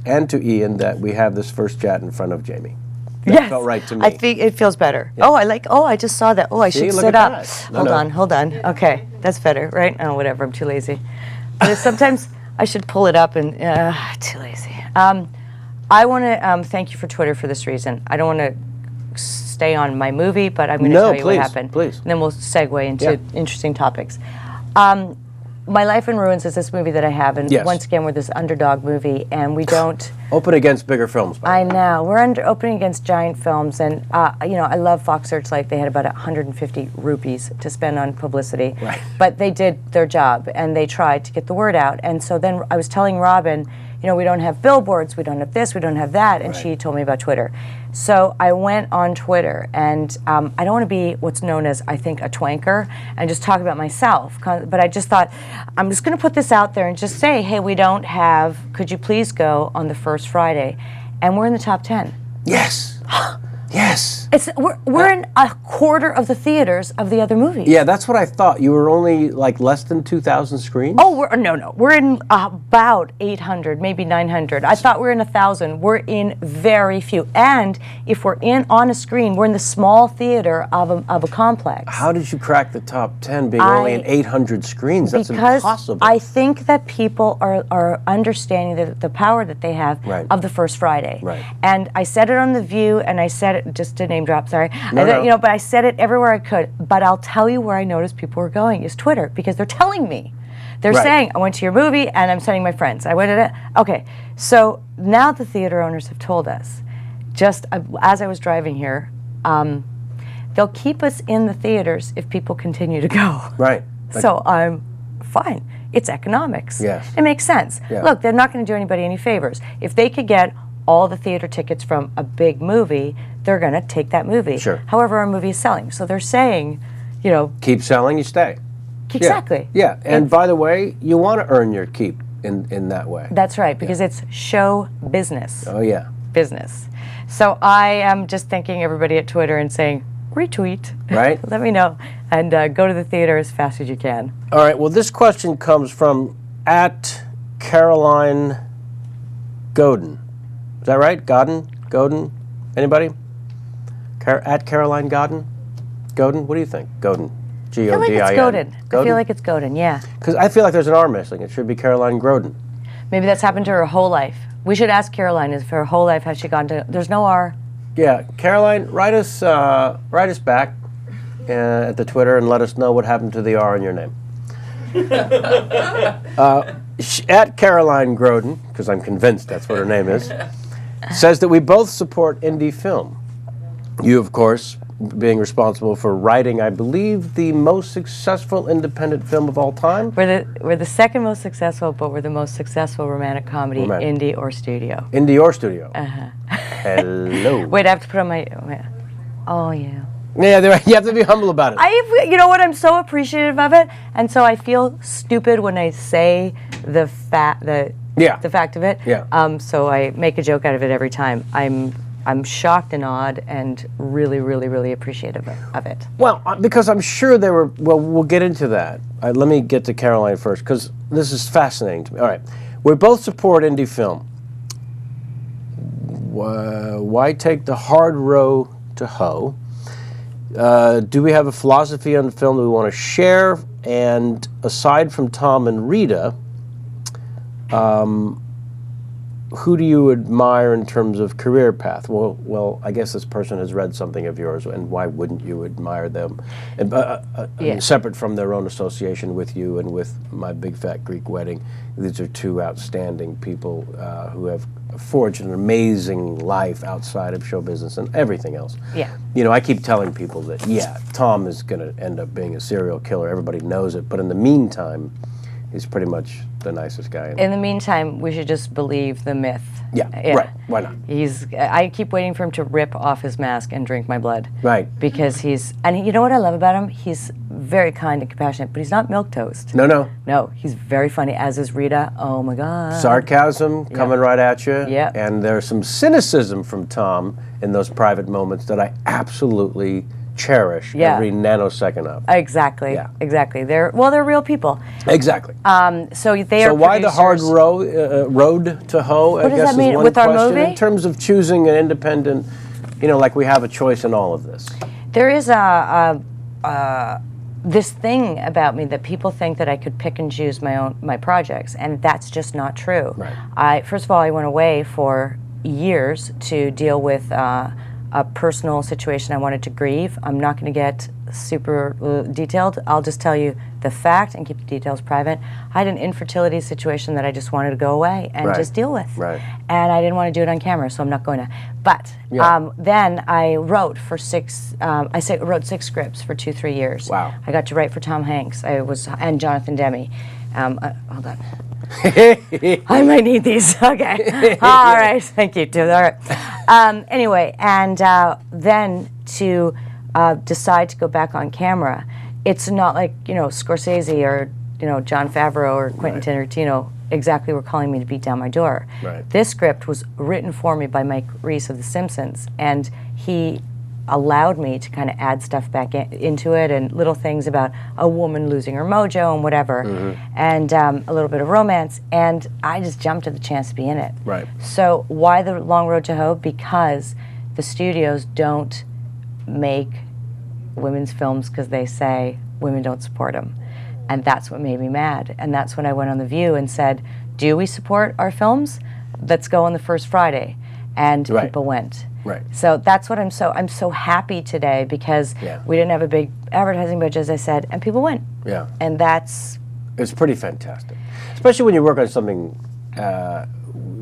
and to Ian that we have this first chat in front of Jamie. That felt right to me. I think it feels better. Yeah. I just saw that. I should sit up. Hold on. Okay, that's better, right? Oh, whatever, I'm too lazy. But sometimes I should pull it up and, too lazy. I want to thank you for Twitter for this reason. I don't want to stay on my movie, but I'm going to tell you what happened. Please. And then we'll segue into interesting topics. My Life in Ruins is this movie that I have, and once again, we're this underdog movie, and we don't... Open against bigger films. I know. We're opening against giant films, and, I love Fox Searchlight. They had about 150 rupees to spend on publicity. Right. But they did their job, and they tried to get the word out. And so then I was telling Robin, we don't have billboards, we don't have this, we don't have that. And she told me about Twitter. So I went on Twitter, and I don't want to be what's known as, I think, a twanker and just talk about myself. But I just thought, I'm just going to put this out there and just say, hey, we don't have, could you please go on the first Friday? And we're in the top 10. Yes. Yes. We're in a quarter of the theaters of the other movies. Yeah, that's what I thought. You were only like less than 2,000 screens? Oh, no. We're in about 800, maybe 900. I thought we were in 1,000. We're in very few. And if we're on a screen, we're in the small theater of a complex. How did you crack the top 10 being only in 800 screens? That's impossible. I think that people are understanding the power that they have of the first Friday. Right. And I said it on The View, and I said it, just to name drop, sorry. No. But I said it everywhere I could. But I'll tell you where I noticed people were going is Twitter, because they're telling me. They're saying, I went to your movie, and I'm sending my friends. I went to it. Okay, so now the theater owners have told us, just as I was driving here, they'll keep us in the theaters if people continue to go. Right. So I'm fine. It's economics. Yes. It makes sense. Yeah. Look, they're not going to do anybody any favors. If they could get all the theater tickets from a big movie, they're going to take that movie. Sure. However, our movie is selling. So they're saying, keep selling, you stay. Exactly. Yeah. And by the way, you want to earn your keep in that way. That's right, because it's show business. Oh, yeah. Business. So I am just thanking everybody at Twitter and saying, retweet. Right. Let me know. And go to the theater as fast as you can. All right. Well, this question comes from @Caroline Godin. Is that right? Godin? Anybody? @Caroline Godin? Godin? What do you think? Godin. Godin. I feel like it's Godin. I feel like it's Godin, yeah. Because I feel like there's an R missing. It should be Caroline Grodin. Maybe that's happened to her whole life. We should ask Caroline, if her whole life has she gone to, there's no R. Yeah, Caroline, write us back at the Twitter and let us know what happened to the R in your name. @Caroline Grodin, because I'm convinced that's what her name is, says that we both support indie film. You, of course, being responsible for writing, I believe, the most successful independent film of all time. We're the second most successful, but we're the most successful romantic comedy, indie or studio. Indie or studio. Uh-huh. Hello. Wait, I have to put on my. Oh yeah. Yeah, you have to be humble about it. You know what? I'm so appreciative of it, and so I feel stupid when I say the fact of it. Yeah. So I make a joke out of it every time. I'm shocked and awed and really, really, really appreciative of it. Well, because I'm sure they were. Well, we'll get into that. Let me get to Caroline first, because this is fascinating to me. All right, we both support indie film. Why take the hard row to hoe? Do we have a philosophy on the film that we want to share? And aside from Tom and Rita, who do you admire in terms of career path? Well, I guess this person has read something of yours, and why wouldn't you admire them? And, separate from their own association with you and with My Big Fat Greek Wedding, these are two outstanding people who have forged an amazing life outside of show business and everything else. Yeah. I keep telling people that, Tom is going to end up being a serial killer. Everybody knows it. But in the meantime, he's pretty much the nicest guy. In the meantime, we should just believe the myth. Yeah, right. Why not? I keep waiting for him to rip off his mask and drink my blood. Right. Because and you know what I love about him? He's very kind and compassionate, but he's not milquetoast. No. No, he's very funny, as is Rita. Oh my God. Sarcasm coming right at you. Yeah. And there's some cynicism from Tom in those private moments that I absolutely cherish every nanosecond of. Exactly. Yeah. Exactly. They're real people. Exactly. So they are. So why the hard road to hoe? What does that mean with our movie? In terms of choosing an independent, like we have a choice in all of this. There is this thing about me that people think that I could pick and choose my projects, and that's just not true. Right. First of all, I went away for years to deal with a personal situation I wanted to grieve. I'm not going to get super detailed. I'll just tell you the fact and keep the details private. I had an infertility situation that I just wanted to go away and just deal with. Right. And I didn't want to do it on camera, so I'm not going to. But then I wrote for wrote 6 scripts for 2-3 years. Wow. I got to write for Tom Hanks. And Jonathan Demme. Hold on. I might need these. Okay. All right. Thank you. All right. Anyway, and then to decide to go back on camera, it's not like, Scorsese or, John Favreau or Quentin Tarantino exactly were calling me to beat down my door. Right. This script was written for me by Mike Reiss of The Simpsons, and he allowed me to kind of add stuff back into it, and little things about a woman losing her mojo and whatever, and a little bit of romance, and I just jumped at the chance to be in it. Right. So why the long road to hoe? Because the studios don't make women's films because they say women don't support them. And that's what made me mad. And that's when I went on The View and said, do we support our films? Let's go on the first Friday. And people went. Right. So that's what I'm so happy today, because we didn't have a big advertising budget, as I said, and people went. Yeah. And it's pretty fantastic. Especially when you work on something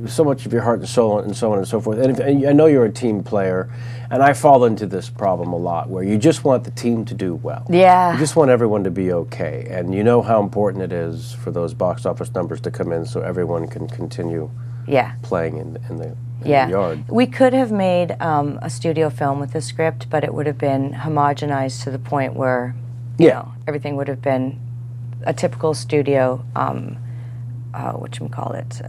so much of your heart and soul and so on and so forth. And I know you're a team player, and I fall into this problem a lot where you just want the team to do well. Yeah. You just want everyone to be okay. And you know how important it is for those box office numbers to come in so everyone can continue playing in the yard. We could have made a studio film with this script, but it would have been homogenized to the point where you know, everything would have been a typical studio, whatchamacallit,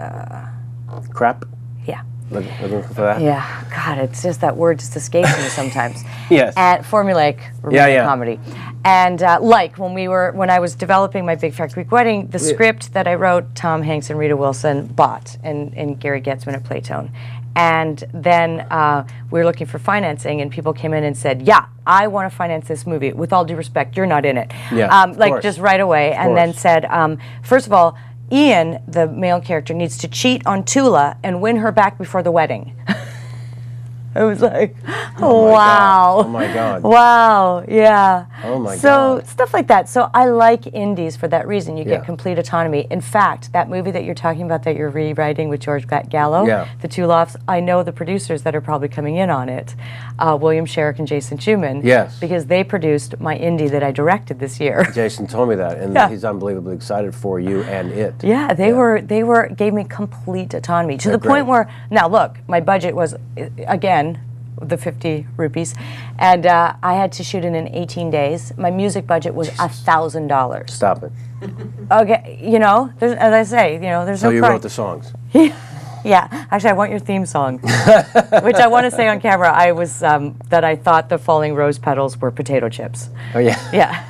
crap? Yeah. Looking for that? Yeah. God, it's just that word just escapes me sometimes. Yes. And formulaic romantic comedy. And like when I was developing My Big Fat Greek Wedding, the script that I wrote, Tom Hanks and Rita Wilson bought, and Gary Getzman at Playtone. And then we were looking for financing, and people came in and said, yeah, I want to finance this movie. With all due respect, you're not in it. Yeah, like just right away. And then said, first of all, Ian, the male character, needs to cheat on Tula and win her back before the wedding. I was like, wow. Oh my God. Wow, yeah. Oh my God. So stuff like that. So I like indies for that reason. You get complete autonomy. In fact, that movie that you're talking about that you're rewriting with George Gallo, The Two Lofts, I know the producers that are probably coming in on it, William Sherrick and Jason Schumann. Yes. Because they produced my indie that I directed this year. Jason told me that, and he's unbelievably excited for you and it. Yeah, they gave me complete autonomy to the point where, now look, my budget was, again, the 50 rupees, and I had to shoot it in 18 days. My music budget was $1,000. Stop it. Okay, as I say, there's so no you price. wrote the songs. Yeah, actually, I want your theme song, which I want to say on camera. I was that I thought the falling rose petals were potato chips. Oh yeah. Yeah.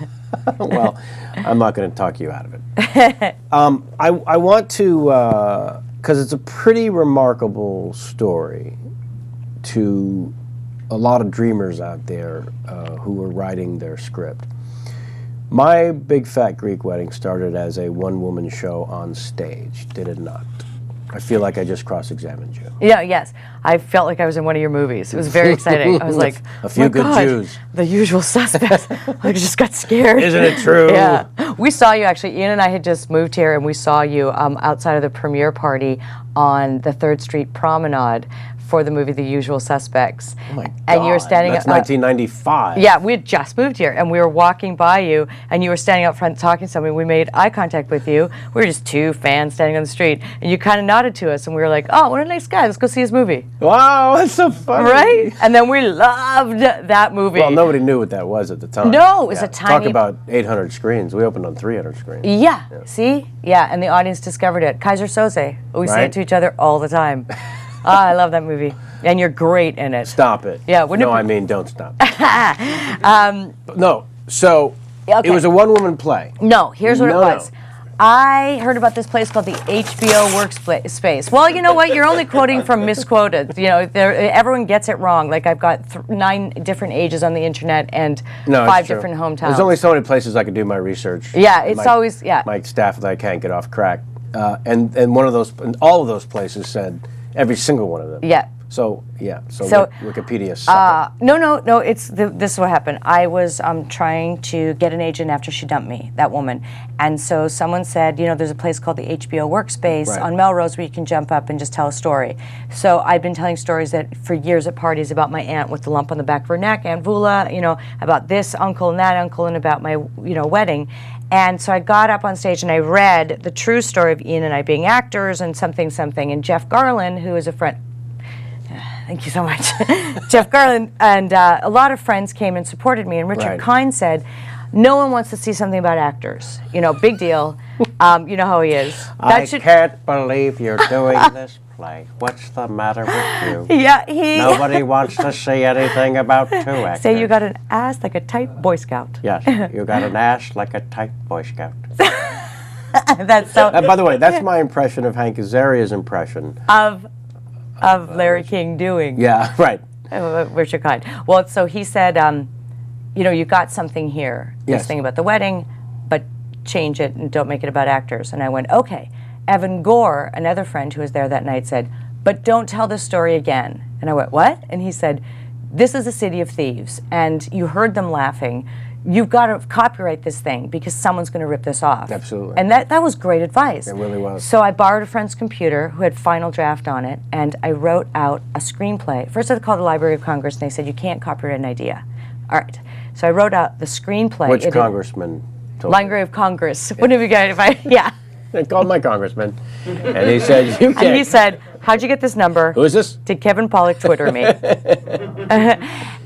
Well, I'm not going to talk you out of it. I want to, because it's a pretty remarkable story to a lot of dreamers out there who were writing their script. My Big Fat Greek Wedding started as a one-woman show on stage, did it not? I feel like I just cross-examined you. Yeah, yes. I felt like I was in one of your movies. It was very exciting. I was like, a few good Jews. The Usual Suspects. I just got scared. Isn't it true? Yeah. We saw you, actually. Ian and I had just moved here, and we saw you outside of the premiere party on the 3rd Street Promenade for the movie The Usual Suspects. Oh my God. And you were standing That's 1995. Yeah, we had just moved here, and we were walking by you, and you were standing up front talking to somebody. We made eye contact with you. We were just two fans standing on the street, and you kind of nodded to us, and we were like, oh, what a nice guy. Let's go see his movie. Wow, that's so funny. Right? And then we loved that movie. Well, nobody knew what that was at the time. No, it was a tiny... Talk about 800 screens. We opened on 300 screens. Yeah. See? Yeah, and the audience discovered it. Kaiser Soze. We say it to each other all the time. I love that movie. And you're great in it. Stop it. Yeah, no, I mean, don't stop. No, so it was a one-woman play. No, here's what it was. I heard about this place called the HBO Workspace. Well, you know what? You're only quoting from misquoted. Everyone gets it wrong. Like, I've got 9 different ages on the internet and 5 different hometowns. There's only so many places I can do my research. Yeah, it's always, my staff that I can't get off track. And one of those, and all of those places said every single one of them. Yeah. So Wikipedia No. This is what happened. I was trying to get an agent after she dumped me, that woman, and so someone said, there's a place called the HBO Workspace on Melrose where you can jump up and just tell a story. So I'd been telling stories for years at parties about my aunt with the lump on the back of her neck, Aunt Vula, about this uncle and that uncle, and about my wedding. And so I got up on stage and I read the true story of Ian and I being actors and something, and Jeff Garland, who is a friend. Thank you so much. Jeff Garland and a lot of friends came and supported me, and Richard Kind said, no one wants to see something about actors. Big deal. You know how he is. I can't believe you're doing this play. What's the matter with you? Yeah, Nobody wants to see anything about two actors. Say you got an ass like a tight Boy Scout. Yes, you got an ass like a tight Boy Scout. That's so. By the way, that's my impression of Hank Azaria's impression of Larry King doing. Yeah, right. Richard Kind. Well, so he said, you got something here. This thing about the wedding, but change it and don't make it about actors. And I went, okay. Evan Gore, another friend who was there that night, said, but don't tell this story again. And I went, what? And he said, this is a city of thieves, and you heard them laughing. You've got to copyright this thing because someone's going to rip this off. Absolutely. And that was great advice. It really was. So I borrowed a friend's computer who had final draft on it, and I wrote out a screenplay. First I called the Library of Congress, and they said, you can't copyright an idea. All right. So I wrote out the screenplay. Which congressman told you? Library of Congress. Wouldn't it be good if I, yeah. I called my congressman, and he said, you can't. And he said, how'd you get this number? Who is this? Did Kevin Pollak Twitter me?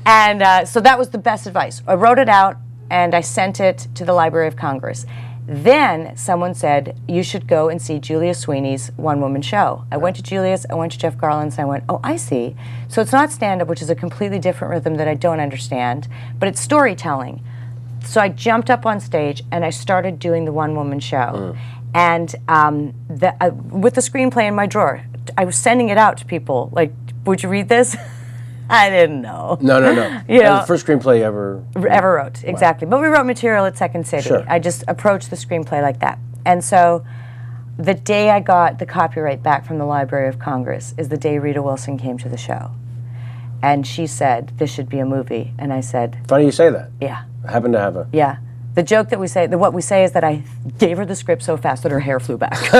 And so that was the best advice. I wrote it out, and I sent it to the Library of Congress. Then someone said, you should go and see Julia Sweeney's one-woman show. I went to Julia's, I went to Jeff Garland's, and I went, oh, I see. So it's not stand-up, which is a completely different rhythm that I don't understand, but it's storytelling. So I jumped up on stage, and I started doing the one-woman show. And with the screenplay in my drawer, I was sending it out to people, like, would you read this? I didn't know. No. The first screenplay ever wrote, exactly. But we wrote material at Second City. Sure. I just approached the screenplay like that. And so the day I got the copyright back from the Library of Congress is the day Rita Wilson came to the show. And she said, this should be a movie. And I said... Funny you say that. Yeah. I happen to have a... Yeah. The joke that we say, what we say is that I gave her the script so fast that her hair flew back.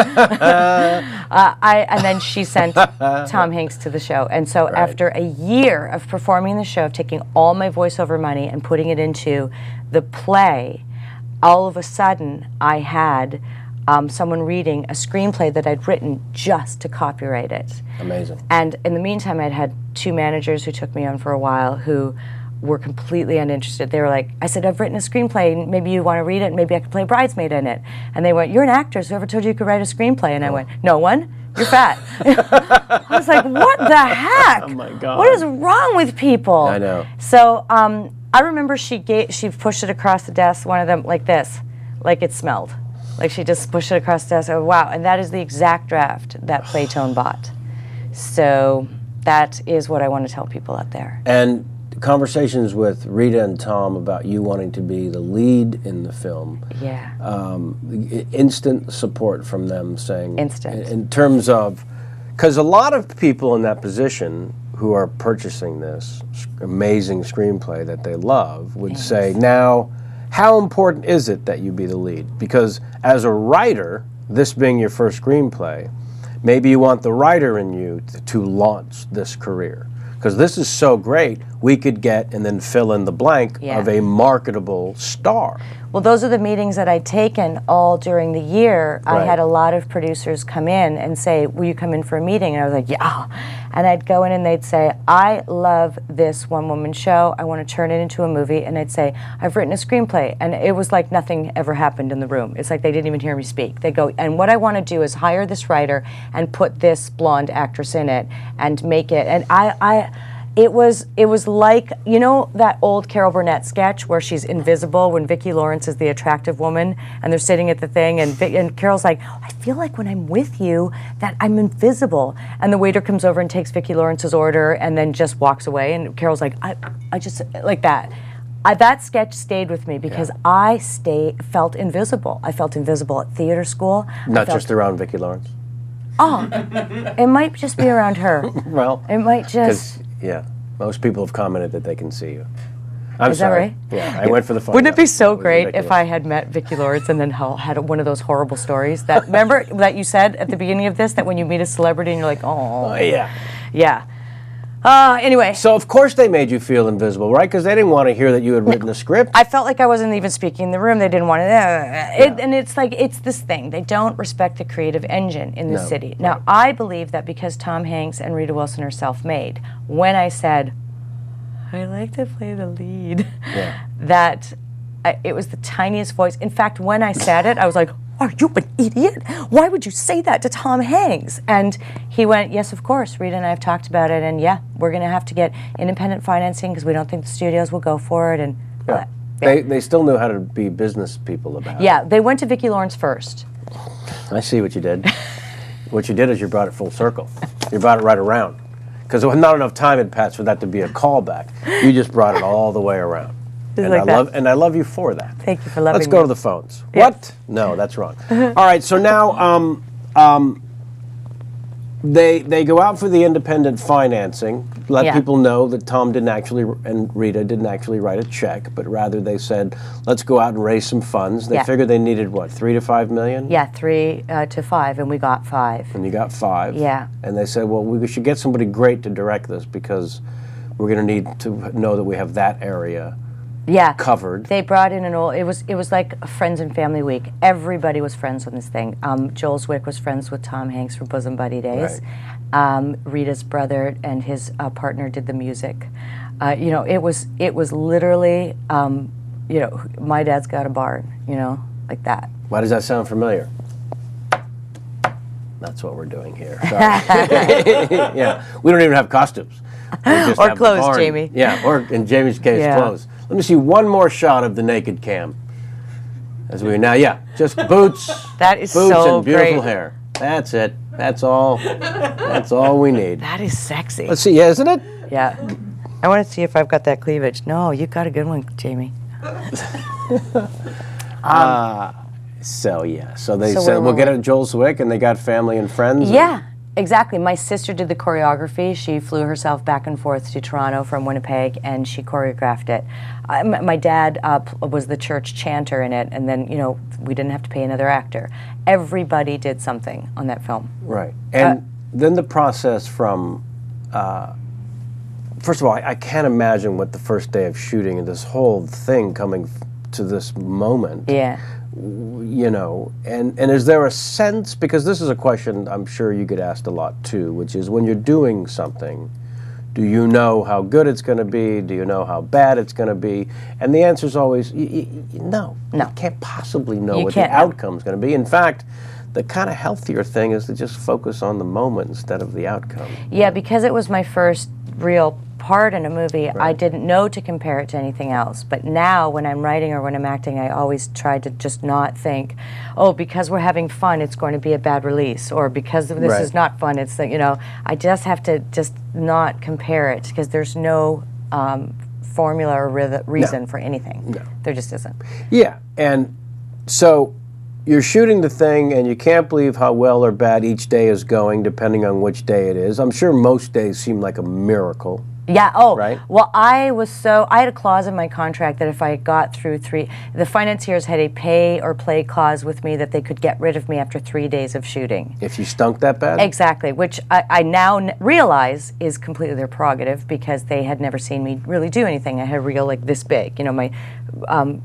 And then she sent Tom Hanks to the show. And so after a year of performing the show, of taking all my voiceover money and putting it into the play, all of a sudden I had someone reading a screenplay that I'd written just to copyright it. Amazing. And in the meantime, I'd had two managers who took me on for a while who were completely uninterested. They were like, I said, I've written a screenplay, maybe you want to read it, maybe I could play a bridesmaid in it. And they went, you're an actor, so whoever told you could write a screenplay? And I went, no one, you're fat. I was like, what the heck? Oh my God. What is wrong with people? I know. So I remember she pushed it across the desk, one of them like this, like it smelled. Like she just pushed it across the desk, oh wow. And that is the exact draft that Playtone bought. So that is what I want to tell people out there. And conversations with Rita and Tom about you wanting to be the lead in the film. Yeah. Instant support from them saying... Instant. In terms of... Because a lot of people in that position who are purchasing this amazing screenplay that they love would say, now, how important is it that you be the lead? Because as a writer, this being your first screenplay, maybe you want the writer in you to launch this career. Because this is so great, we could get and then fill in the blank of a marketable star. Well, those are the meetings that I'd taken all during the year. Right. I had a lot of producers come in and say, will you come in for a meeting? And I was like, yeah. And I'd go in and they'd say, I love this one-woman show. I want to turn it into a movie. And I'd say, I've written a screenplay. And it was like nothing ever happened in the room. It's like they didn't even hear me speak. They go, and what I want to do is hire this writer and put this blonde actress in it and make it. And it was like, you know that old Carol Burnett sketch where she's invisible when Vicki Lawrence is the attractive woman and they're sitting at the thing and Carol's like, I feel like when I'm with you that I'm invisible. And the waiter comes over and takes Vicki Lawrence's order and then just walks away and Carol's like, I just, like that. That sketch stayed with me because I felt invisible. I felt invisible at theater school. Not just around Vicki Lawrence? Oh, it might just be around her. Well, it might just. Yeah, most people have commented that they can see you. I'm Is sorry. that right? Yeah, I went for the fun. Wouldn't it be so was great ridiculous. if I had met Vicki Lawrence and then had one of those horrible stories that, remember that you said at the beginning of this, that when you meet a celebrity and you're like, oh. Yeah. Yeah. Anyway. So, of course they made you feel invisible, right? Because they didn't want to hear that you had written a script. I felt like I wasn't even speaking in the room. They didn't want to. And it's like, it's this thing. They don't respect the creative engine in the city. Now, right. I believe that because Tom Hanks and Rita Wilson are self-made, when I said, I like to play the lead, that it was the tiniest voice. In fact, when I said it, I was like, are you an idiot? Why would you say that to Tom Hanks? And he went, yes, of course. Rita and I have talked about it, and yeah, we're going to have to get independent financing because we don't think the studios will go for it. And They still knew how to be business people about it. Yeah, they went to Vicki Lawrence first. I see what you did. What you did is you brought it full circle. You brought it right around. Because not enough time had passed for that to be a callback. You just brought it all the way around. And like I love you for that. Thank you for loving me. Let's go to the phones. Yeah. What? No, that's wrong. All right, so now they go out for the independent financing, let people know that Tom didn't actually, and Rita didn't actually write a check, but rather they said, let's go out and raise some funds. They figured they needed, what, 3 to 5 million? Yeah, 3 to 5, and we got 5. And you got 5. Yeah. And they said, well, we should get somebody great to direct this because we're going to need to know that we have that area covered. They brought in it was like a Friends and Family Week. Everybody was friends on this thing. Joel Zwick was friends with Tom Hanks for Bosom Buddy Days. Right. Rita's brother and his partner did the music. It was literally, my dad's got a barn, like that. Why does that sound familiar? That's what we're doing here. Sorry. Yeah, we don't even have costumes. We just or have the clothes, barn. Jamie. Yeah, or in Jamie's case, clothes. Let me see one more shot of the naked cam. As we just boots. That is boobs so and beautiful great. hair. That's it. That's all. That's all we need. That is sexy. Let's see. Yeah, isn't it? Yeah. I want to see if I've got that cleavage. No, you got a good one, Jamie. So they said we'll get it Joel Zwick, and they got family and friends. Yeah. Exactly. My sister did the choreography. She flew herself back and forth to Toronto from Winnipeg, and she choreographed it. My dad was the church chanter in it, and then, we didn't have to pay another actor. Everybody did something on that film. Right. And then the process from, first of all, I can't imagine what the first day of shooting and this whole thing coming to this moment. Yeah. And is there a sense, because this is a question I'm sure you get asked a lot too, which is when you're doing something, do you know how good it's going to be? Do you know how bad it's going to be? And the answer is always, no. You can't possibly know what the outcome's going to be. In fact, the kind of healthier thing is to just focus on the moment instead of the outcome. Yeah, because it was my first real part in a movie, I didn't know to compare it to anything else. But now, when I'm writing or when I'm acting, I always try to just not think, oh, because we're having fun, it's going to be a bad release, or because this is not fun, it's I just have to just not compare it, because there's no formula or reason for anything. No. There just isn't. Yeah, and so you're shooting the thing, and you can't believe how well or bad each day is going, depending on which day it is. I'm sure most days seem like a miracle. Yeah, well, I had a clause in my contract that if I got through the financiers had a pay or play clause with me that they could get rid of me after 3 days of shooting. If you stunk that bad? Exactly, which I now realize is completely their prerogative, because they had never seen me really do anything. I had a reel like this big, my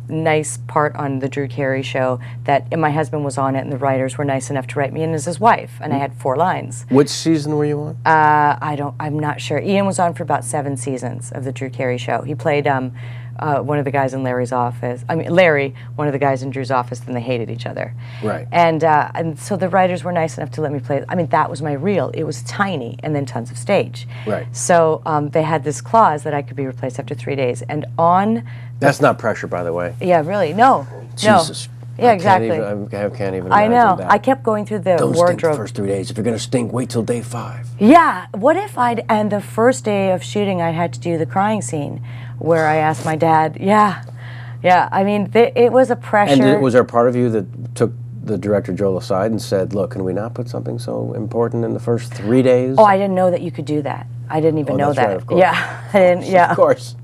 nice part on the Drew Carey show that my husband was on it, and the writers were nice enough to write me in as his wife, and I had 4 lines. Which season were you on? I'm not sure. Ian was on for about 7 seasons of the Drew Carey show. He played one of the guys in Larry's office. Larry, one of the guys in Drew's office, and they hated each other. Right. And so the writers were nice enough to let me play. That was my reel. It was tiny, and then tons of stage. Right. So they had this clause that I could be replaced after 3 days. And on... That's not pressure, by the way. Yeah, really. No. Jesus. No. Yeah, exactly. I can't even imagine I know. that. I kept going through the Don't wardrobe. stink the first 3 days. If you're going to stink, wait till day 5. Yeah. What if and the first day of shooting, I had to do the crying scene where I asked my dad, it was a pressure. And was there a part of you that took the director Joel aside and said, "Look, can we not put something so important in the first 3 days?" Oh, I didn't know that you could do that. I didn't even know that's that. right, of course. Yeah, I didn't. Yeah, Of course.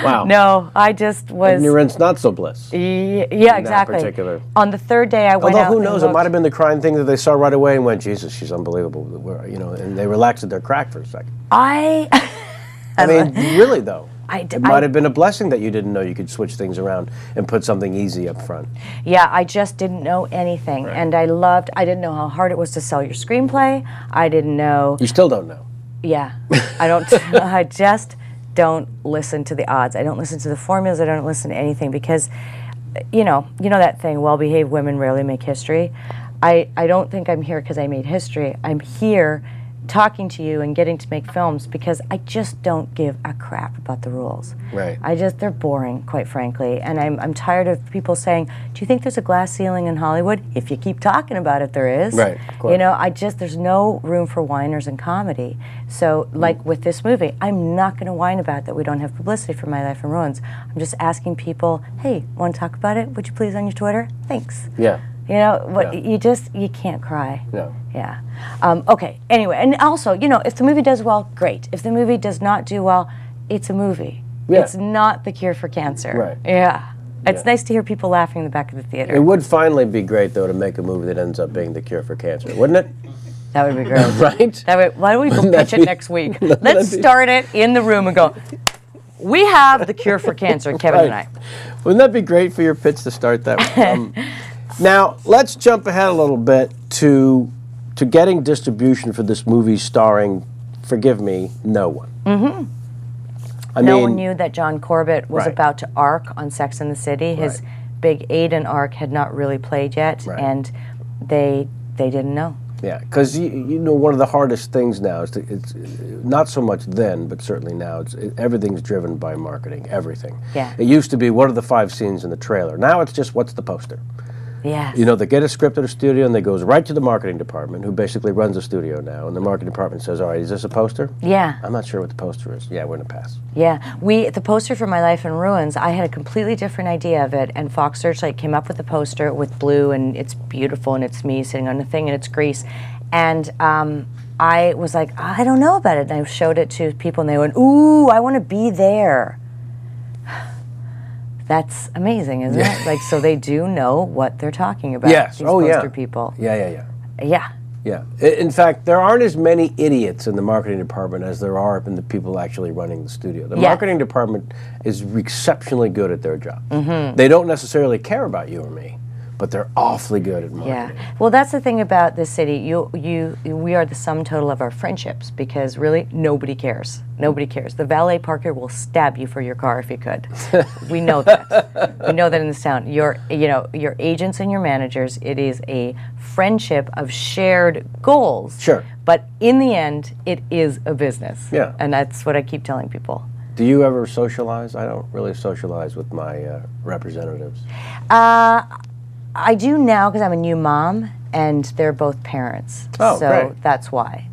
Wow. No, I just was. Ignorance, not so bliss. Yeah, exactly. Particular. On the third day, I went Although out. who knows, it might have been the crying thing that they saw right away and went, "Jesus, she's unbelievable," and they relaxed their crack for a second. I mean, really though. It might have been a blessing that you didn't know you could switch things around and put something easy up front. Yeah, I just didn't know anything. Right. And I didn't know how hard it was to sell your screenplay. I didn't know. You still don't know. Yeah, I don't, I just don't listen to the odds. I don't listen to the formulas. I don't listen to anything because, you know that thing, well-behaved women rarely make history. I don't think I'm here because I made history. I'm here talking to you and getting to make films because I just don't give a crap about the rules. Right. They're boring, quite frankly, and I'm tired of people saying, "Do you think there's a glass ceiling in Hollywood?" If you keep talking about it, there is. Right, of course. There's no room for whiners in comedy. So, like with this movie, I'm not going to whine about that we don't have publicity for My Life in Ruins. I'm just asking people, "Hey, want to talk about it? Would you please on your Twitter? Thanks." Yeah. You can't cry. No. Yeah. Okay. Anyway, and also, if the movie does well, great. If the movie does not do well, it's a movie. Yeah. It's not the cure for cancer. Right. Yeah. It's nice to hear people laughing in the back of the theater. It would finally be great, though, to make a movie that ends up being the cure for cancer, wouldn't it? That would be great. Right? Why don't we go pitch it next week? Let's start it in the room and go, "We have the cure for cancer," Kevin and I. Wouldn't that be great for your pitch to start that way? Now, let's jump ahead a little bit to getting distribution for this movie starring, forgive me, no one. Mm-hmm. No one knew that John Corbett was Right. about to arc on Sex and the City. His big Aiden arc had not really played yet, and they didn't know. Yeah, because one of the hardest things now is it's not so much then, but certainly now. Everything's driven by marketing. Everything. Yeah. It used to be what are the 5 scenes in the trailer. Now it's just what's the poster. Yes. They get a script at a studio and they goes right to the marketing department, who basically runs the studio now. And the marketing department says, "All right, is this a poster?" Yeah. "I'm not sure what the poster is." "Yeah, we're gonna pass." Yeah, the poster for My Life in Ruins, I had a completely different idea of it, and Fox Searchlight came up with the poster with blue, and it's beautiful, and it's me sitting on the thing, and it's Grease. And I was like, "I don't know about it." And I showed it to people, and they went, "Ooh, I want to be there." That's amazing, isn't it? So they do know what they're talking about. Yes. These Oh, yeah. poster people. Yeah. Yeah. In fact, there aren't as many idiots in the marketing department as there are in the people actually running the studio. The marketing department is exceptionally good at their job. Mm-hmm. They don't necessarily care about you or me, but they're awfully good at marketing. Yeah. Well, that's the thing about this city. We are the sum total of our friendships because really nobody cares. Nobody cares. The valet parker will stab you for your car if he could. We know that. We know that in this town. Your agents and your managers. It is a friendship of shared goals. Sure. But in the end, it is a business. Yeah. And that's what I keep telling people. Do you ever socialize? I don't really socialize with my representatives. I do now because I'm a new mom, and they're both parents. Oh, so great. that's why.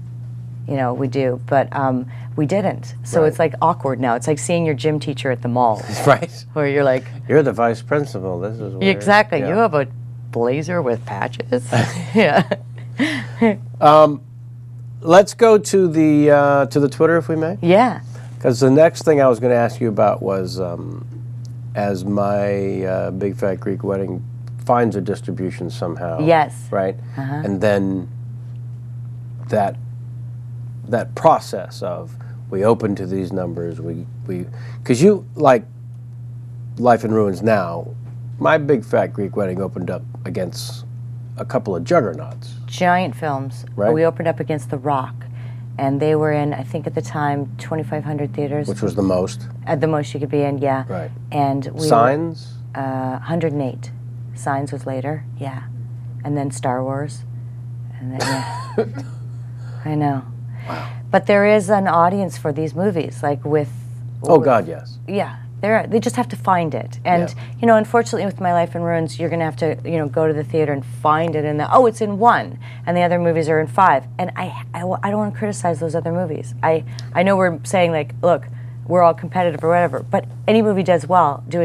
We do, but we didn't. So it's like awkward now. It's like seeing your gym teacher at the mall, Right. where you're like, "You're the vice principal. This is weird." exactly. Yeah. You have a blazer with patches. Yeah. Let's go to the Twitter, if we may. Yeah. Because the next thing I was going to ask you about was, as my Big Fat Greek Wedding finds a distribution somehow. Yes. Right? And then that process of we open to these numbers, because you, like Life in Ruins now, my Big Fat Greek Wedding opened up against a couple of juggernauts. Giant films. Right. We opened up against The Rock, and they were in, I think at the time, 2,500 theaters. Which was the most. At the most you could be in, yeah. Right. And we Signs? 108. Signs was later, yeah. And then Star Wars. And then, yeah. I know. Wow. But there is an audience for these movies, like with... Oh, God, yes. Yeah. They just have to find it. And, unfortunately with My Life in Ruins, you're going to have to, go to the theater and find it it's in 1, and the other movies are in 5. And I don't want to criticize those other movies. I know we're saying, like, look, we're all competitive or whatever. But any movie doing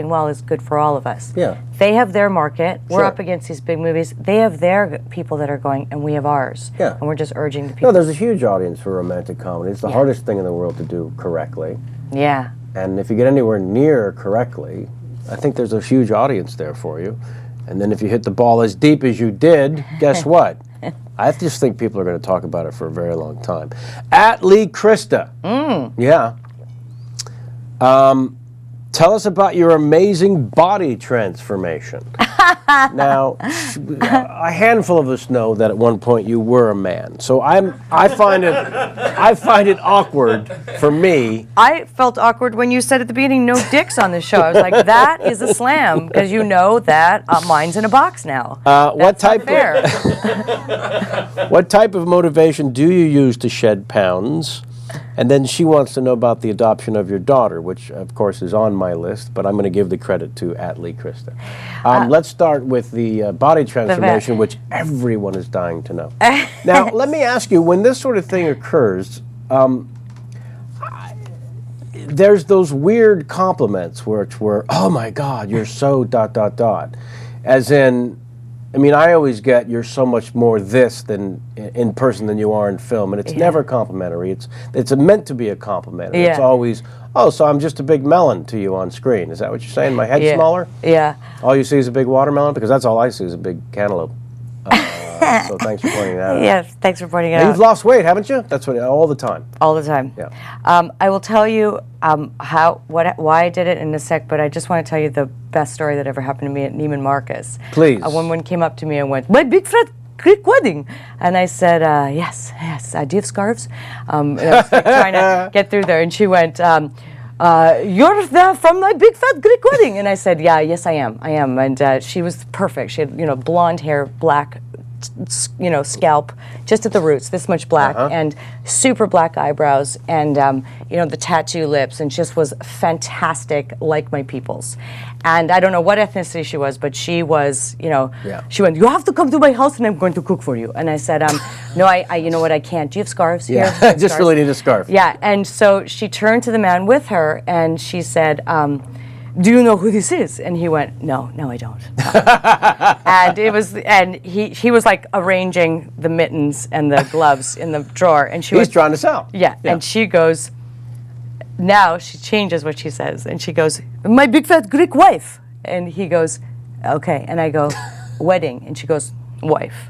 well is good for all of us. Yeah. They have their market. We're Sure. up against these big movies. They have their people that are going, and we have ours. Yeah. And we're just urging the people. No, there's a huge audience for romantic comedy. It's the hardest thing in the world to do correctly. Yeah. And if you get anywhere near correctly, I think there's a huge audience there for you. And then if you hit the ball as deep as you did, guess what? I just think people are going to talk about it for a very long time. At Lee Krista. Yeah. Tell us about your amazing body transformation. Now, a handful of us know that at one point you were a man. So I find it awkward for me. I felt awkward when you said at the beginning, no dicks on the show. I was like, that is a slam, because you know that mine's in a box now. What type Fair. What type of motivation do you use to shed pounds? And then she wants to know about the adoption of your daughter, which of course is on my list, but I'm going to give the credit to Lee Krista. Let's start with the body transformation, which everyone is dying to know. Now, let me ask you, when this sort of thing occurs, there's those weird compliments which were, oh my God, you're so ... As in, I mean, I always get you're so much more this than in person than you are in film, and it's never complimentary. It's meant to be a compliment. It's always, oh, so I'm just a big melon to you on screen. Is that what you're saying? My head's smaller? Yeah. All you see is a big watermelon? Because that's all I see is a big cantaloupe. So thanks for pointing that out. Yes, thanks for pointing it And out. you've lost weight, haven't you? That's what all the time. All the time. Yeah. I will tell you why I did it in a sec, but I just want to tell you the best story that ever happened to me at Neiman Marcus. Please. A woman came up to me and went, "My big fat Greek wedding," and I said, "Yes. Do you have scarves?" And I was like, trying to get through there, and she went, "You're from my big fat Greek wedding," and I said, "Yeah, yes, I am. And she was perfect. She had, blonde hair, black, scalp, just at the roots, this much black, and super black eyebrows, and the tattoo lips, and just was fantastic, like my people's. And I don't know what ethnicity she was, but she was, she went, "You have to come to my house, and I'm going to cook for you." And I said, "No, I you know what, I can't. Do you have scarves here?" Yeah, I just really need a scarf. Yeah, and so she turned to the man with her, and she said, "Do you know who this is?" And he went, No, I don't." And he was like arranging the mittens and the gloves in the drawer, and He's trying to sell. Yeah, and she goes, now she changes what she says, and she goes, "My big fat Greek wife." And he goes, "Okay." And I go, "Wedding." And she goes, "Wife."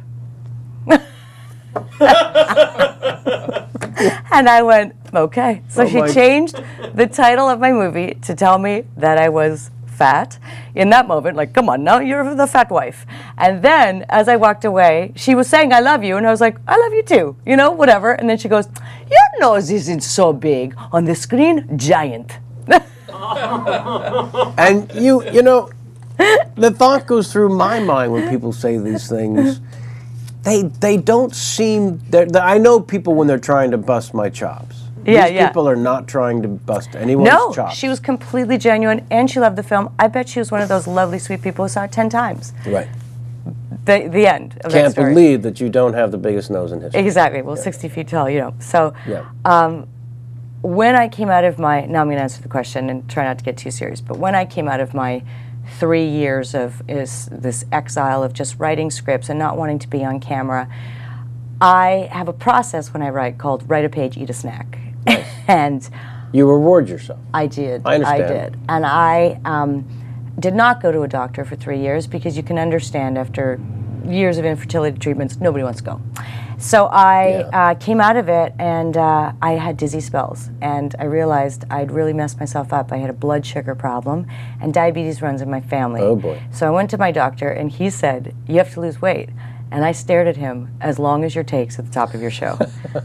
And I went, okay. So she changed the title of my movie to tell me that I was fat. In that moment, like, come on, now you're the fat wife. And then, as I walked away, she was saying, "I love you." And I was like, "I love you too," whatever. And then she goes, "Your nose isn't so big. On the screen, giant." And the thought goes through my mind when people say these things. They don't seem. I know people when they're trying to bust my chops. Yeah, These people are not trying to bust anyone's chops. No, she was completely genuine, and she loved the film. I bet she was one of those lovely, sweet people who saw it 10 times. Right. The end of that Can't story. believe that you don't have the biggest nose in history. Exactly. Well, 60 feet tall, So Yeah. when I came out of now I'm going to answer the question and try not to get too serious, but when I came out of my 3 years of this exile of just writing scripts and not wanting to be on camera, I have a process when I write called write a page, eat a snack. Nice. And You reward yourself. I did. I understand. I did. And I did not go to a doctor for 3 years, because you can understand after years of infertility treatments, nobody wants to go. So I came out of it, and I had dizzy spells, and I realized I'd really messed myself up. I had a blood sugar problem, and diabetes runs in my family. Oh, boy. So I went to my doctor, and he said, "You have to lose weight." And I stared at him, "As long as your takes at the top of your show."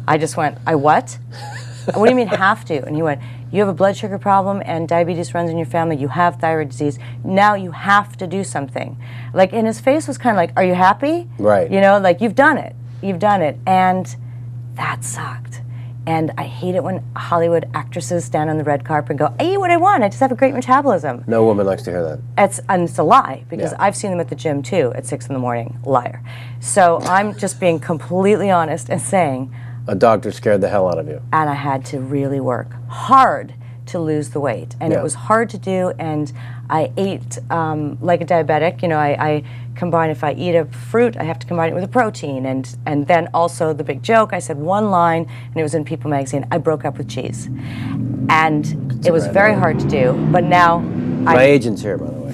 I just went, "I what? What do you mean have to?" And he went, "You have a blood sugar problem and diabetes runs in your family. You have thyroid disease. Now you have to do something." Like, and his face was kind of like, "Are you happy?" Right. Like, you've done it. You've done it. And that sucked. And I hate it when Hollywood actresses stand on the red carpet and go, "I eat what I want. I just have a great metabolism." No woman likes to hear that. It's a lie, because Yeah. I've seen them at the gym too at 6 a.m. Liar. So I'm just being completely honest and saying, A doctor scared the hell out of you. and I had to really work hard to lose the weight, and Yeah. it was hard to do, and I ate like a diabetic. You know, I combine, if I eat a fruit, I have to combine it with a protein, and then also the big joke, I said one line, and it was in People magazine, I broke up with cheese. And it was very hard to do, but now My agent's here, by the way.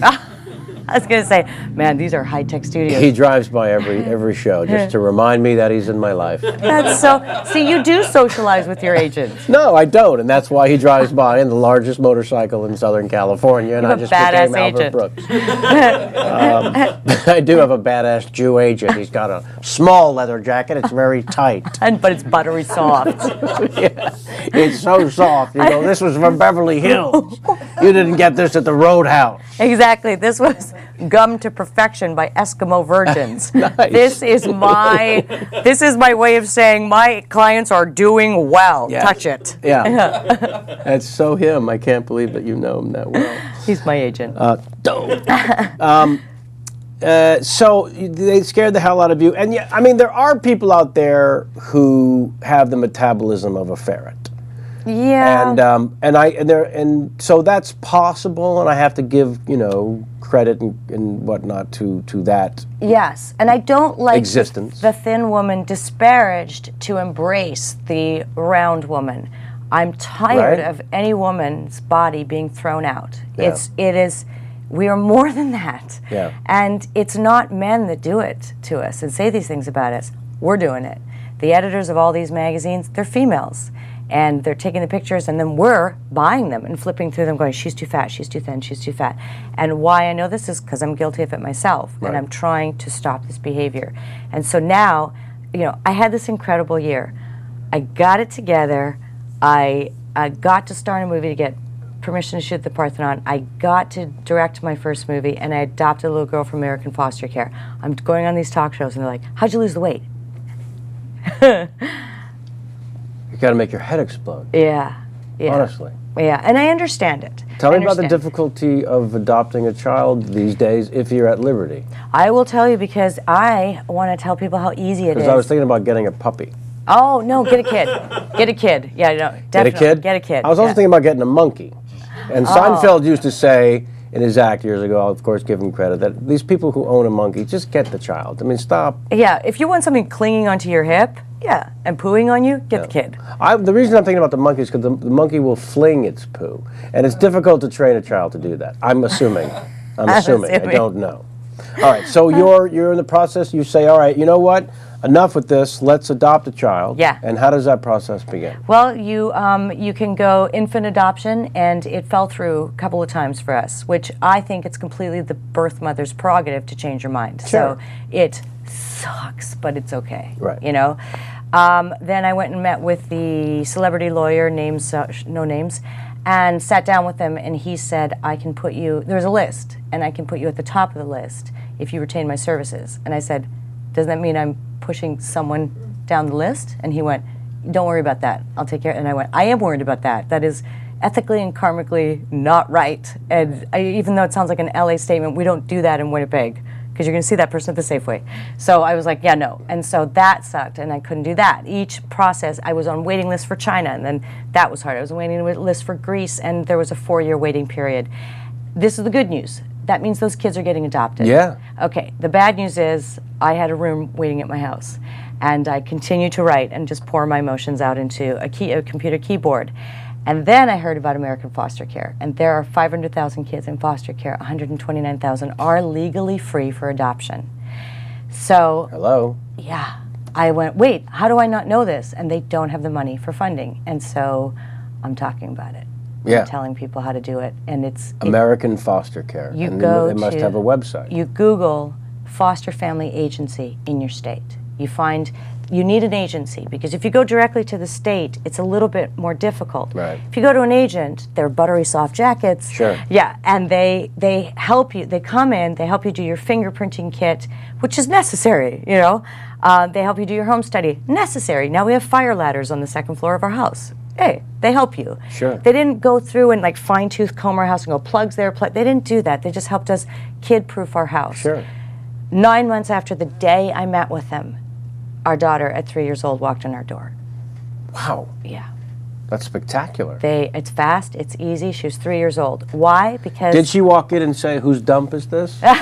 I was going to say, man, these are high-tech studios. He drives by every show just to remind me that he's in my life. That's so, see, you do socialize with your agent. No, I don't, and that's why he drives by in the largest motorcycle in Southern California, and You I have a just badass became Albert agent. Brooks. I do have a badass Jew agent. He's got a small leather jacket. It's very tight. But it's buttery soft. Yeah, it's so soft. You go, this was from Beverly Hills. You didn't get this at the Roadhouse. Exactly. This was gum to perfection by Eskimo virgins. Nice. This is my way of saying my clients are doing well. Yes. Touch it. Yeah. That's so him. I can't believe that you know him that well. He's my agent. Dope. So they scared the hell out of you. And yeah, I mean, there are people out there who have the metabolism of a ferret. Yeah. And so that's possible, and I have to give credit and whatnot to that. Yes, and I don't like Existence. the thin woman disparaged to embrace the round woman. I'm tired Right. of any woman's body being thrown out. Yeah. It is. We are more than that. Yeah. And it's not men that do it to us and say these things about us. We're doing it. The editors of all these magazines, they're females. And they're taking the pictures, and then we're buying them and flipping through them going, she's too fat, she's too thin, she's too fat. And why I know this is because I'm guilty of it myself, Right. and I'm trying to stop this behavior. And so now, I had this incredible year. I got it together. I got to star in a movie to get permission to shoot the Parthenon. I got to direct my first movie, and I adopted a little girl from American foster care. I'm going on these talk shows, and they're like, how'd you lose the weight? You got to make your head explode. Yeah. Honestly. Yeah, and I understand it. Tell me I about the understand. difficulty of adopting a child these days if you're at liberty. I will tell you because I want to tell people how easy it is. Because I was thinking about getting a puppy. Oh, no, get a kid. Get a kid. Yeah, no, definitely. Get a kid? Get a kid. I was also yeah. thinking about getting a monkey. And Seinfeld used to say in his act years ago, I'll of course give him credit, that these people who own a monkey, just get the child. I mean, stop. Yeah, if you want something clinging onto your hip, yeah, and pooing on you, get the kid. The reason I'm thinking about the monkey is because the monkey will fling its poo. And it's difficult to train a child to do that. I'm assuming. I don't know. All right, so you're in the process, you say, all right, you know what? Enough with this, let's adopt a child. Yeah. And how does that process begin? Well, you can go infant adoption, and it fell through a couple of times for us, which I think it's completely the birth mother's prerogative to change your mind. Sure. So it sucks, but it's okay. Right. Then I went and met with the celebrity lawyer, no names, and sat down with him, and he said, I can put you, there's a list, and I can put you at the top of the list if you retain my services. And I said, doesn't that mean I'm pushing someone down the list? And he went, don't worry about that. I'll take care. And I went, I am worried about that. That is ethically and karmically not right. And even though it sounds like an LA statement, we don't do that in Winnipeg because you're going to see that person at the Safeway. So I was like, yeah, no. And so that sucked, and I couldn't do that. Each process, I was on waiting list for China, and then that was hard. I was on waiting list for Greece, and there was a 4-year waiting period. This is the good news. That means those kids are getting adopted. Yeah. Okay, the bad news is I had a room waiting at my house, and I continued to write and just pour my emotions out into a computer keyboard. And then I heard about American foster care, and there are 500,000 kids in foster care. 129,000 are legally free for adoption. So, Hello? yeah, I went, wait, how do I not know this? And they don't have the money for funding, and so I'm talking about it. Yeah. I'm telling people how to do it, and it's American foster care. You and go it must to- have a website. You Google foster family agency in your state. You find you need an agency, because if you go directly to the state, it's a little bit more difficult. Right. If you go to an agent, they're buttery soft jackets. Sure. Yeah, and they help you. They come in, they help you do your fingerprinting kit, which is necessary, They help you do your home study, necessary. Now we have fire ladders on the second floor of our house. Hey, they help you. Sure. They didn't go through and like fine-tooth comb our house and go plugs there, they didn't do that. They just helped us kid-proof our house. Sure. 9 months after the day I met with them, our daughter at 3 years old walked in our door. Wow. Yeah. That's spectacular. It's fast, it's easy. She was 3 years old. Why? Because... Did she walk in and say, "Whose dump is this"? Because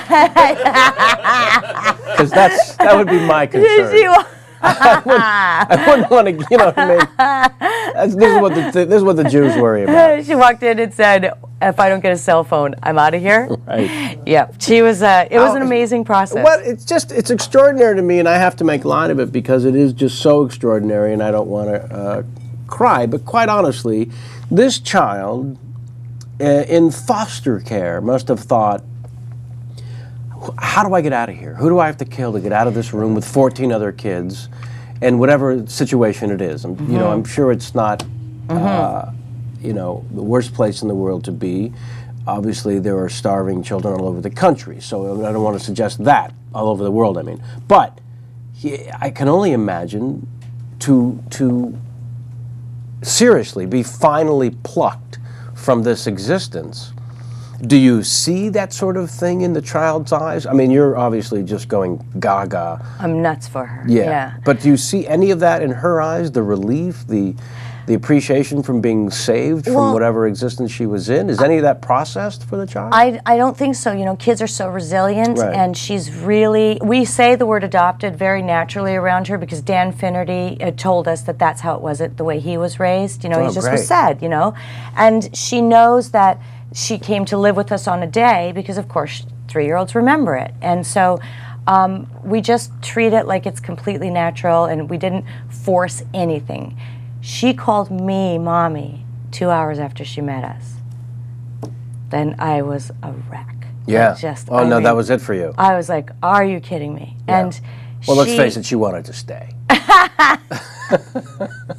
that would be my concern. I wouldn't want to, you know what I mean? This is what the Jews worry about. She walked in and said, "If I don't get a cell phone, I'm out of here." Right. Yeah. She was. It was an amazing process. Well, it's extraordinary to me, and I have to make light of it because it is just so extraordinary, and I don't want to cry. But quite honestly, this child in foster care must have thought, how do I get out of here? Who do I have to kill to get out of this room with 14 other kids, and whatever situation it is? You know, I'm sure it's not, you know, the worst place in the world to be. Obviously, there are starving children all over the country, so I don't want to suggest that all over the world. I mean, but I can only imagine to seriously be finally plucked from this existence. Do you see that sort of thing in the child's eyes? I mean, you're obviously just going gaga. I'm nuts for her. Yeah. But do you see any of that in her eyes? The relief, the appreciation from being saved from whatever existence she was in? Is any of that processed for the child? I don't think so. You know, kids are so resilient, Right. and she's really, we say the word adopted very naturally around her because Dan Finnerty told us that that's how it was, the way he was raised. You know, he just was sad, you know. And she knows that she came to live with us on a day because, of course, 3-year-olds remember it. And so we just treat it like it's completely natural, and we didn't force anything. She called me Mommy 2 hours after she met us. Then I was a wreck. Yeah. I mean, that was it for you. I was like, are you kidding me? Yeah. And well, let's face it, she wanted to stay.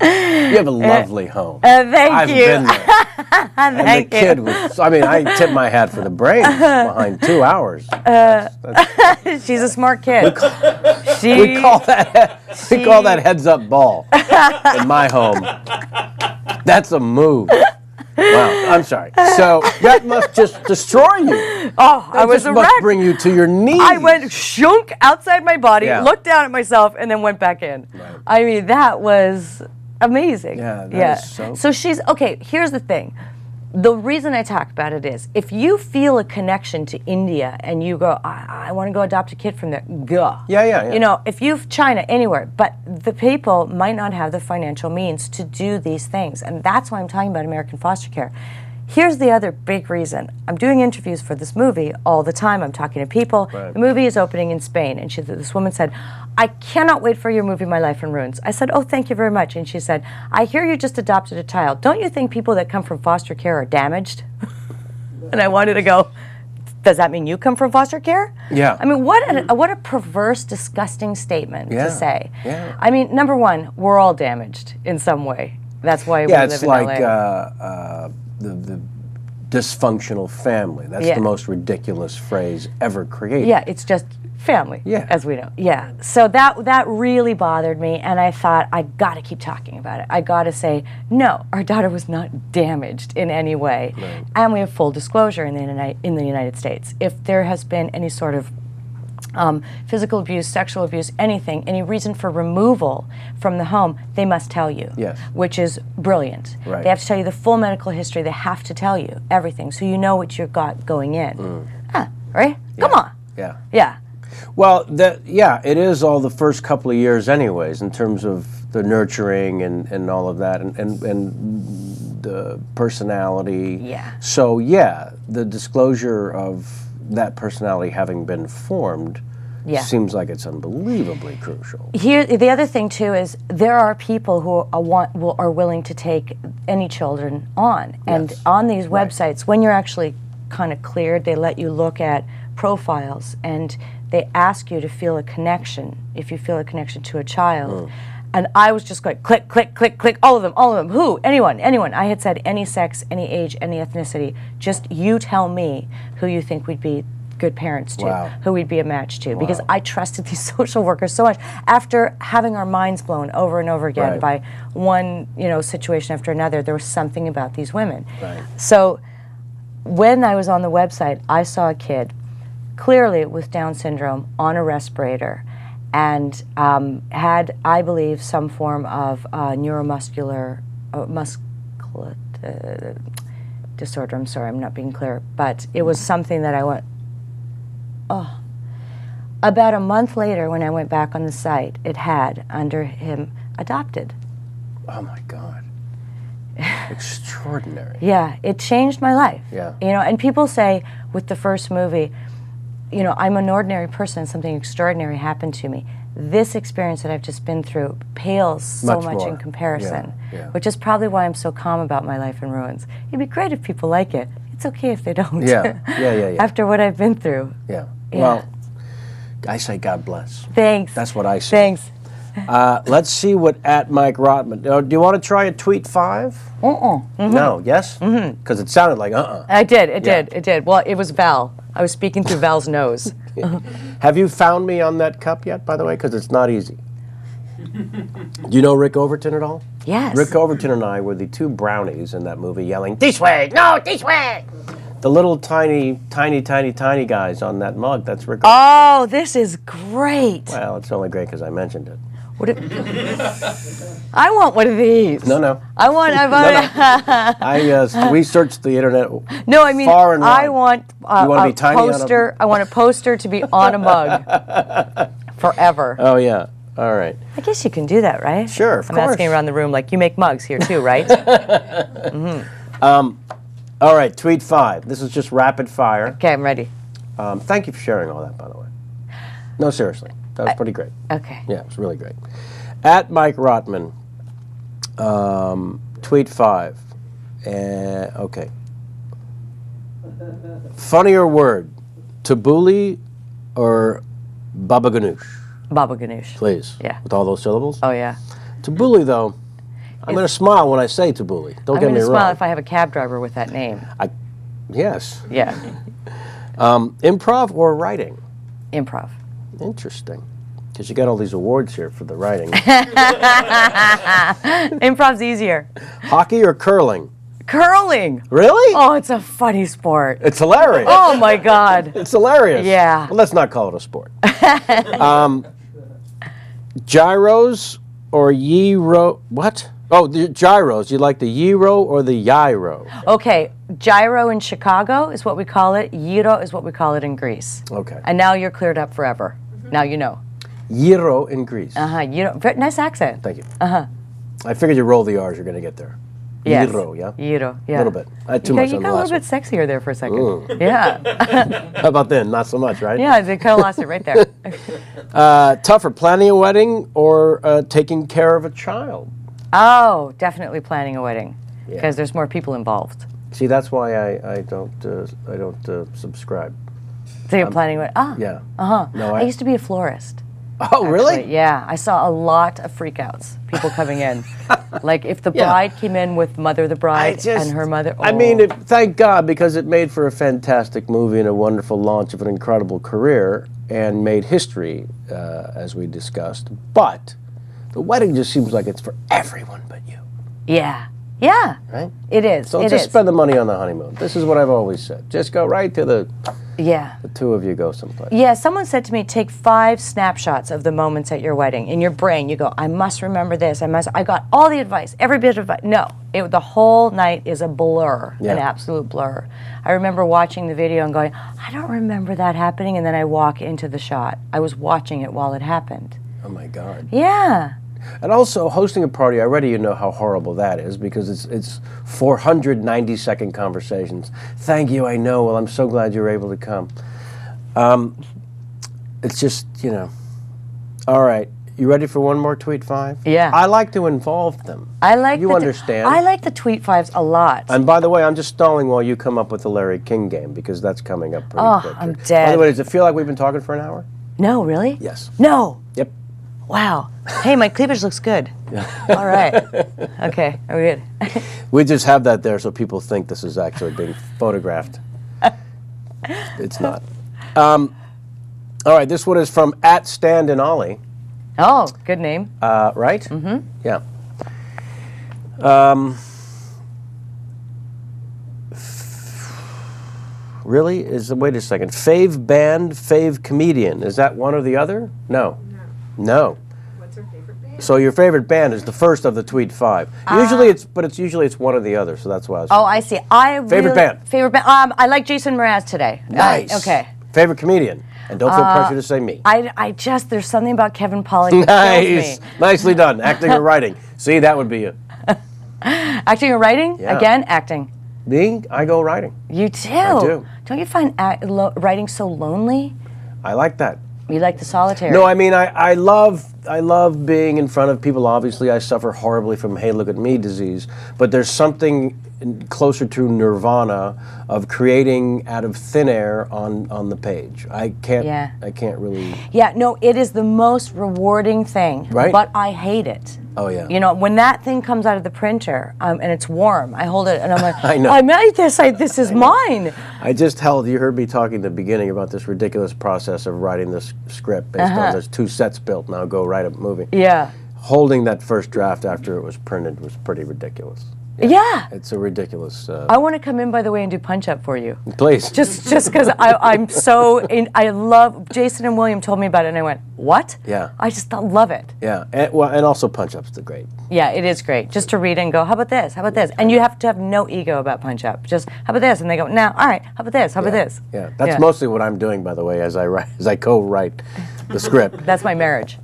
You have a lovely home. Thank you. I've been there. And Thank the kid was, I mean, I tip my hat for the brains behind 2 hours. She's a smart kid. We call that heads up ball in my home. That's a move. Wow, I'm sorry. So that must just destroy you. Oh, I was a wreck. Must bring you to your knees. I went shunk outside my body, Yeah. looked down at myself, and then went back in. Right. I mean, that was amazing. Yeah, that is so. So she's, okay, here's the thing. The reason I talk about it is, if you feel a connection to India and you go, I want to go adopt a kid from there, go. Yeah. You know, if you've China, anywhere, but the people might not have the financial means to do these things. And that's why I'm talking about American foster care. Here's the other big reason. I'm doing interviews for this movie all the time. I'm talking to people. Right. The movie is opening in Spain. And this woman said, I cannot wait for your movie, My Life in Ruins. I said, oh, thank you very much. And she said, I hear you just adopted a child. Don't you think people that come from foster care are damaged? And I wanted to go, does that mean you come from foster care? Yeah. I mean, what a perverse, disgusting statement to say. Yeah. I mean, number one, we're all damaged in some way. That's why we live in LA. The dysfunctional family. That's the most ridiculous phrase ever created. Yeah, it's just family, as we know. Yeah, so that really bothered me, and I thought, I got to keep talking about it. I got to say, no, our daughter was not damaged in any way, and we have full disclosure in the United States. If there has been any sort of physical abuse, sexual abuse, anything, any reason for removal from the home, they must tell you, which is brilliant. Right. They have to tell you the full medical history. They have to tell you everything, so you know what you've got going in. Right? Come on. Yeah. Well, it is all the first couple of years anyways, in terms of the nurturing and all of that, and the personality. Yeah. So, the disclosure of that personality having been formed seems like it's unbelievably crucial. Here, the other thing too is there are people who are willing to take any children on, and on these websites, when you're actually kind of cleared, they let you look at profiles, and they ask you to feel a connection. If you feel a connection to a child. And I was just going, click, click, click, click, all of them. Who? Anyone. I had said any sex, any age, any ethnicity. Just you tell me who you think we'd be good parents to, who we'd be a match to. Because I trusted these social workers so much. After having our minds blown over and over again by one situation after another, there was something about these women. So when I was on the website, I saw a kid, clearly with Down syndrome, on a respirator, and had, I believe, some form of neuromuscular bipolar disorder. I'm sorry, I'm not being clear. But it was something that I went, oh. About a month later, when I went back on the site, it had, under him, adopted. Oh, my God. Extraordinary. Yeah, it changed my life. Yeah. You know, and people say with the first movie, you know, I'm an ordinary person and something extraordinary happened to me. This experience that I've just been through pales so much in comparison, which is probably why I'm so calm about my life in ruins. It'd be great if people like it. It's okay if they don't. Yeah. After what I've been through. Yeah. Well, I say God bless. Thanks. That's what I say. Thanks. Let's see what @Mike Rotman. Do you want to try a tweet 5? No. Yes? Because it sounded like I did. It did. Well, it was Val. I was speaking through Val's nose. Have you found me on that cup yet, by the way? Because it's not easy. Do you know Rick Overton at all? Yes. Rick Overton and I were the 2 brownies in that movie yelling, "This way! No, this way!" The little tiny guys on that mug, that's Rick Overton. Oh, this is great. Well, it's only great because I mentioned it. I want one of these. No. I want. I researched the internet. No, I mean, far and wide. I want be tiny poster. I want a poster to be on a mug forever. Oh yeah. All right. I guess you can do that, right? Sure, of I'm course. asking around the room, like, you make mugs here too, right? All right, tweet 5. This is just rapid fire. Okay, I'm ready. Thank you for sharing all that, by the way. No, seriously. That was pretty great. Okay. Yeah, it was really great. @Mike Rotman, tweet 5. Okay. Funnier word, tabbouleh or baba ganoush? Baba ganoush. Please. Yeah. With all those syllables? Oh, yeah. Tabbouleh, though, I'm going to smile when I say tabbouleh. Don't get me wrong. I'm going to smile if I have a cab driver with that name. Yes. Yeah. Improv or writing? Improv. Interesting. Because you got all these awards here for the writing. Improv's easier. Hockey or curling? Curling. Really? Oh, it's a funny sport. It's hilarious. Oh, my God. It's hilarious. Yeah. Well, let's not call it a sport. Gyros or gyro? What? Oh, the gyros. You like the gyro or the gyro? Okay, gyro in Chicago is what we call it. Gyro is what we call it in Greece. Okay. And now you're cleared up forever. Now you know. Gyro in Greece. Gyro. Nice accent. Thank you. I figured you roll the R's, you're going to get there. Yes. Gyro, yeah? Gyro, yeah. A little bit. I had too much You on got the a last little bit sexier there for a second. Yeah. How about then? Not so much, right? Yeah, they kind of lost it right there. Tougher, planning a wedding or taking care of a child? Oh, definitely planning a wedding because there's more people involved. See, that's why I don't subscribe. So you're planning a wedding? Ah. Yeah. No, I used to be a florist. Oh, really? Actually, yeah, I saw a lot of freakouts. People coming in, like if the bride came in with Mother the Bride and her mother. Oh. I mean, thank God, because it made for a fantastic movie and a wonderful launch of an incredible career and made history, as we discussed. But the wedding just seems like it's for everyone but you. Yeah. Yeah. Right? It is. So just spend the money on the honeymoon. This is what I've always said. Just go right to the two of you go someplace. Yeah, someone said to me, take 5 snapshots of the moments at your wedding. In your brain, you go, I must remember this. I got all the advice, every bit of advice. No, the whole night is a blur, an absolute blur. I remember watching the video and going, I don't remember that happening, and then I walk into the shot. I was watching it while it happened. Oh my God. Yeah. And also, hosting a party, already you know how horrible that is because it's 490-second conversations. Thank you, I know. Well, I'm so glad you were able to come. It's just, All right. You ready for one more tweet 5? Yeah. I like to involve them. You understand. I like the tweet 5s a lot. And by the way, I'm just stalling while you come up with the Larry King game because that's coming up pretty quick. I'm dead. By the way, does it feel like we've been talking for an hour? No, really? Yes. No. Yep. Wow. Hey, my cleavage looks good. All right. Okay, are we good? We just have that there so people think this is actually being photographed. It's not. All right, this one is from @StandandOllie. Oh, good name. Right? Mm-hmm. Yeah. Really? Wait a second. Fave band, fave comedian. Is that one or the other? No. No. What's her favorite band? So your favorite band is the first of the Tweet 5. Usually it's one or the other, so that's why I was Oh, I see. Favorite band? Favorite band? I like Jason Mraz today. Nice. Okay. Favorite comedian? And don't feel pressure to say me. There's something about Kevin Pollak that kills me. Nicely done. Acting or writing. See, that would be you. Acting or writing? Yeah. Again, acting. Me? I go writing. You too. I do. Don't you find writing so lonely? I like that. You like the solitary? No, I mean, I love being in front of people. Obviously, I suffer horribly from "Hey, look at me" disease, but there's something closer to nirvana of creating out of thin air on the page. I can't really. Yeah, no, it is the most rewarding thing. Right. But I hate it. Oh yeah. You know, when that thing comes out of the printer and it's warm, I hold it and I'm like, I know. I made this. This is mine. I just held. You heard me talking at the beginning about this ridiculous process of writing this script based on there's 2 sets built. Now go write a movie. Yeah. Holding that first draft after it was printed was pretty ridiculous. Yeah. It's a ridiculous. I want to come in, by the way, and do punch up for you. Please. Just because I'm so I love. Jason and William told me about it, and I went, what? Yeah. I just love it. Yeah, and also punch ups are great. Yeah, it is great. Just to read and go, how about this? How about this? And you have to have no ego about punch up. Just how about this? And they go, no, all right. How about this? How about this? Yeah, that's mostly what I'm doing, by the way, as I co-write the script. That's my marriage.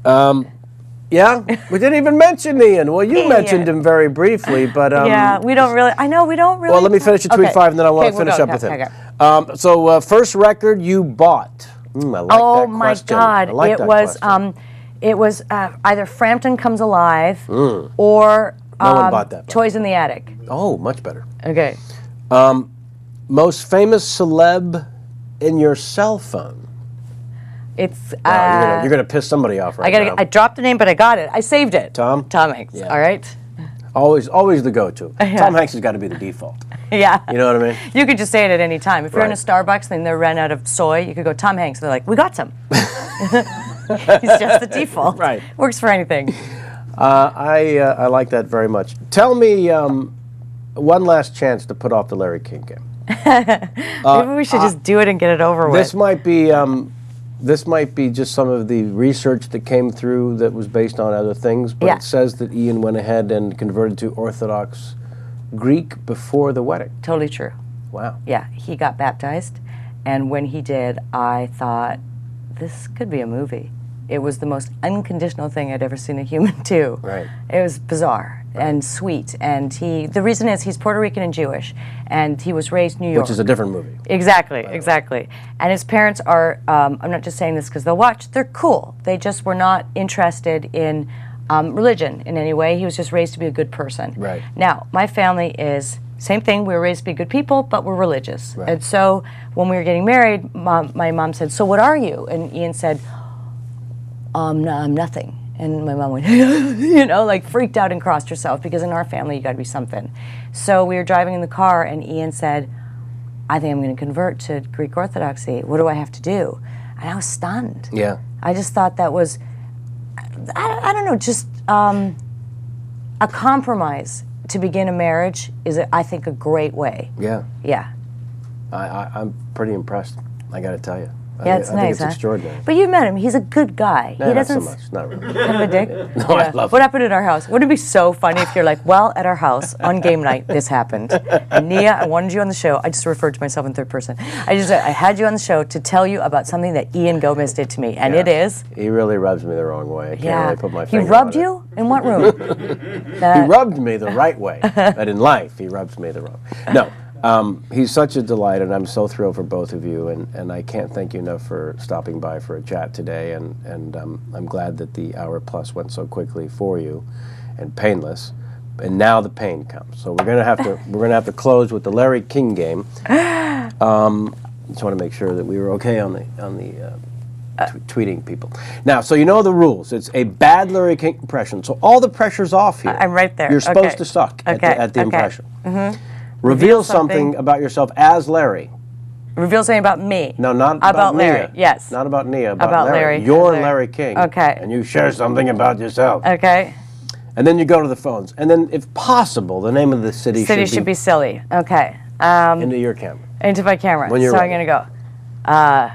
Yeah, we didn't even mention Ian. Well, you mentioned him very briefly, but yeah, we don't really. I know we don't really. Well, let me finish the Tweet 5, and then I want to finish up with him. Okay. So, first record you bought. I like that question. Oh my God! I like It that was question. it was either Frampton Comes Alive or No one bought that. Toys in the Attic. Oh, much better. Okay. Most famous celeb in your cell phone. It's Wow, you're gonna piss somebody off right now. I dropped the name, but I got it. I saved it. Tom? Tom Hanks. Yeah. All right. Always the go-to. Tom Hanks has got to be the default. Yeah. You know what I mean? You could just say it at any time. If you're in a Right. Starbucks and they ran out of soy, you could go Tom Hanks. They're like, we got some. He's just the default. Right. Works for anything. I like that very much. Tell me one last chance to put off the Larry King game. Maybe we should just do it and get it over with. This might be just some of the research that came through that was based on other things, but it says that Ian went ahead and converted to Orthodox Greek before the wedding. Totally true. Wow. Yeah, he got baptized, and when he did, I thought, this could be a movie. It was the most unconditional thing I'd ever seen a human do. Right. It was bizarre and sweet, and the reason is he's Puerto Rican and Jewish, and he was raised in New York. Which is a different movie. Exactly, exactly. And his parents are, I'm not just saying this because they'll watch, they're cool. They just were not interested in religion in any way. He was just raised to be a good person. Right. Now, my family is, same thing, we were raised to be good people, but we're religious. Right. And so when we were getting married, my mom said, so what are you? And Ian said, no, I'm nothing. And my mom went, you know, like freaked out and crossed herself because in our family you got to be something. So we were driving in the car and Ian said, I think I'm going to convert to Greek Orthodoxy. What do I have to do? And I was stunned. Yeah. I just thought that was, I don't know, just a compromise to begin a marriage is, I think, a great way. Yeah. Yeah. I'm pretty impressed, I got to tell you. Yeah, it's I nice, think it's huh? extraordinary. But you met him. He's a good guy. No, he not so doesn't. much. Not really. Kind of a dick? No, I love What him. happened at our house? Wouldn't it be so funny if you're like, well, at our house on game night, this happened. And Nia, I wanted you on the show. I just referred to myself in third person. I had you on the show to tell you about something that Ian Gomez did to me, and it is. He really rubs me the wrong way. I can't really put my He finger rubbed on it. you? In what room? He rubbed me the right way, but in life, he rubs me the wrong. No, he's such a delight, and I'm so thrilled for both of you, and I can't thank you enough for stopping by for a chat today, and I'm glad that the hour plus went so quickly for you, and painless. And now the pain comes. So we're gonna have to close with the Larry King game. Just want to make sure that we were okay on the tweeting people. Now, so you know the rules. It's a bad Larry King impression. So all the pressure's off here. I'm right there. You're supposed Okay. to suck Okay. at the Okay. impression. Mm-hmm. Reveal something about yourself as Larry. Reveal something about me. No, not about Larry. Nia. Yes. Not about Nia. About About Larry. Larry. You're Larry. Larry King. Okay. And you share something about yourself. Okay. And then you go to the phones. And then, if possible, the name of the city Should be silly. Okay. into your camera. Into my camera. When you're so ready. I'm going to go.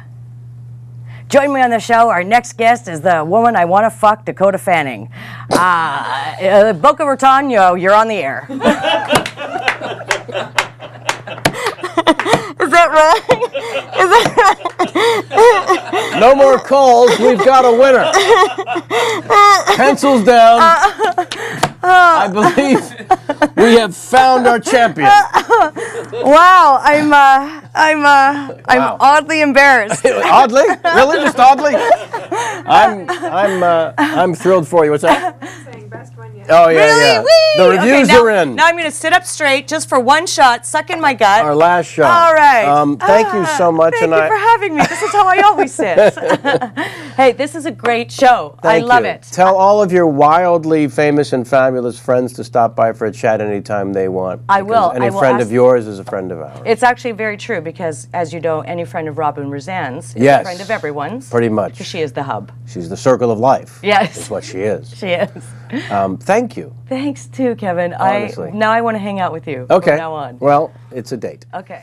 Join me on the show. Our next guest is the woman I want to fuck, Dakota Fanning. Boca Raton, you're on the air. Is that right? Is that right? No more calls. We've got a winner. Pencils down. I believe we have found our champion. Wow, I'm oddly embarrassed. Oddly? Really? Just oddly? I'm thrilled for you. What's that? Saying best one yet. Oh yeah, Really? yeah. Whee! The reviews now, are in. Now I'm going to sit up straight just for one shot, suck in my gut. Our last shot. All right. Thank you so much. Thank you for having me. This is how I always sit. Hey, this is a great show. I love it. Tell all of your wildly famous and fabulous friends to stop by for a chat anytime they want. I will. Any friend of yours is a friend of ours. It's actually very true because, as you know, any friend of Robin Roseanne's is Yes. a friend of everyone's. Pretty much. Because she is the hub. She's the circle of life. Yes. That's what she is. She is. Thank you. Thanks too, Kevin. Honestly. Now I want to hang out with you Okay. from now on. Well, it's a date. Okay.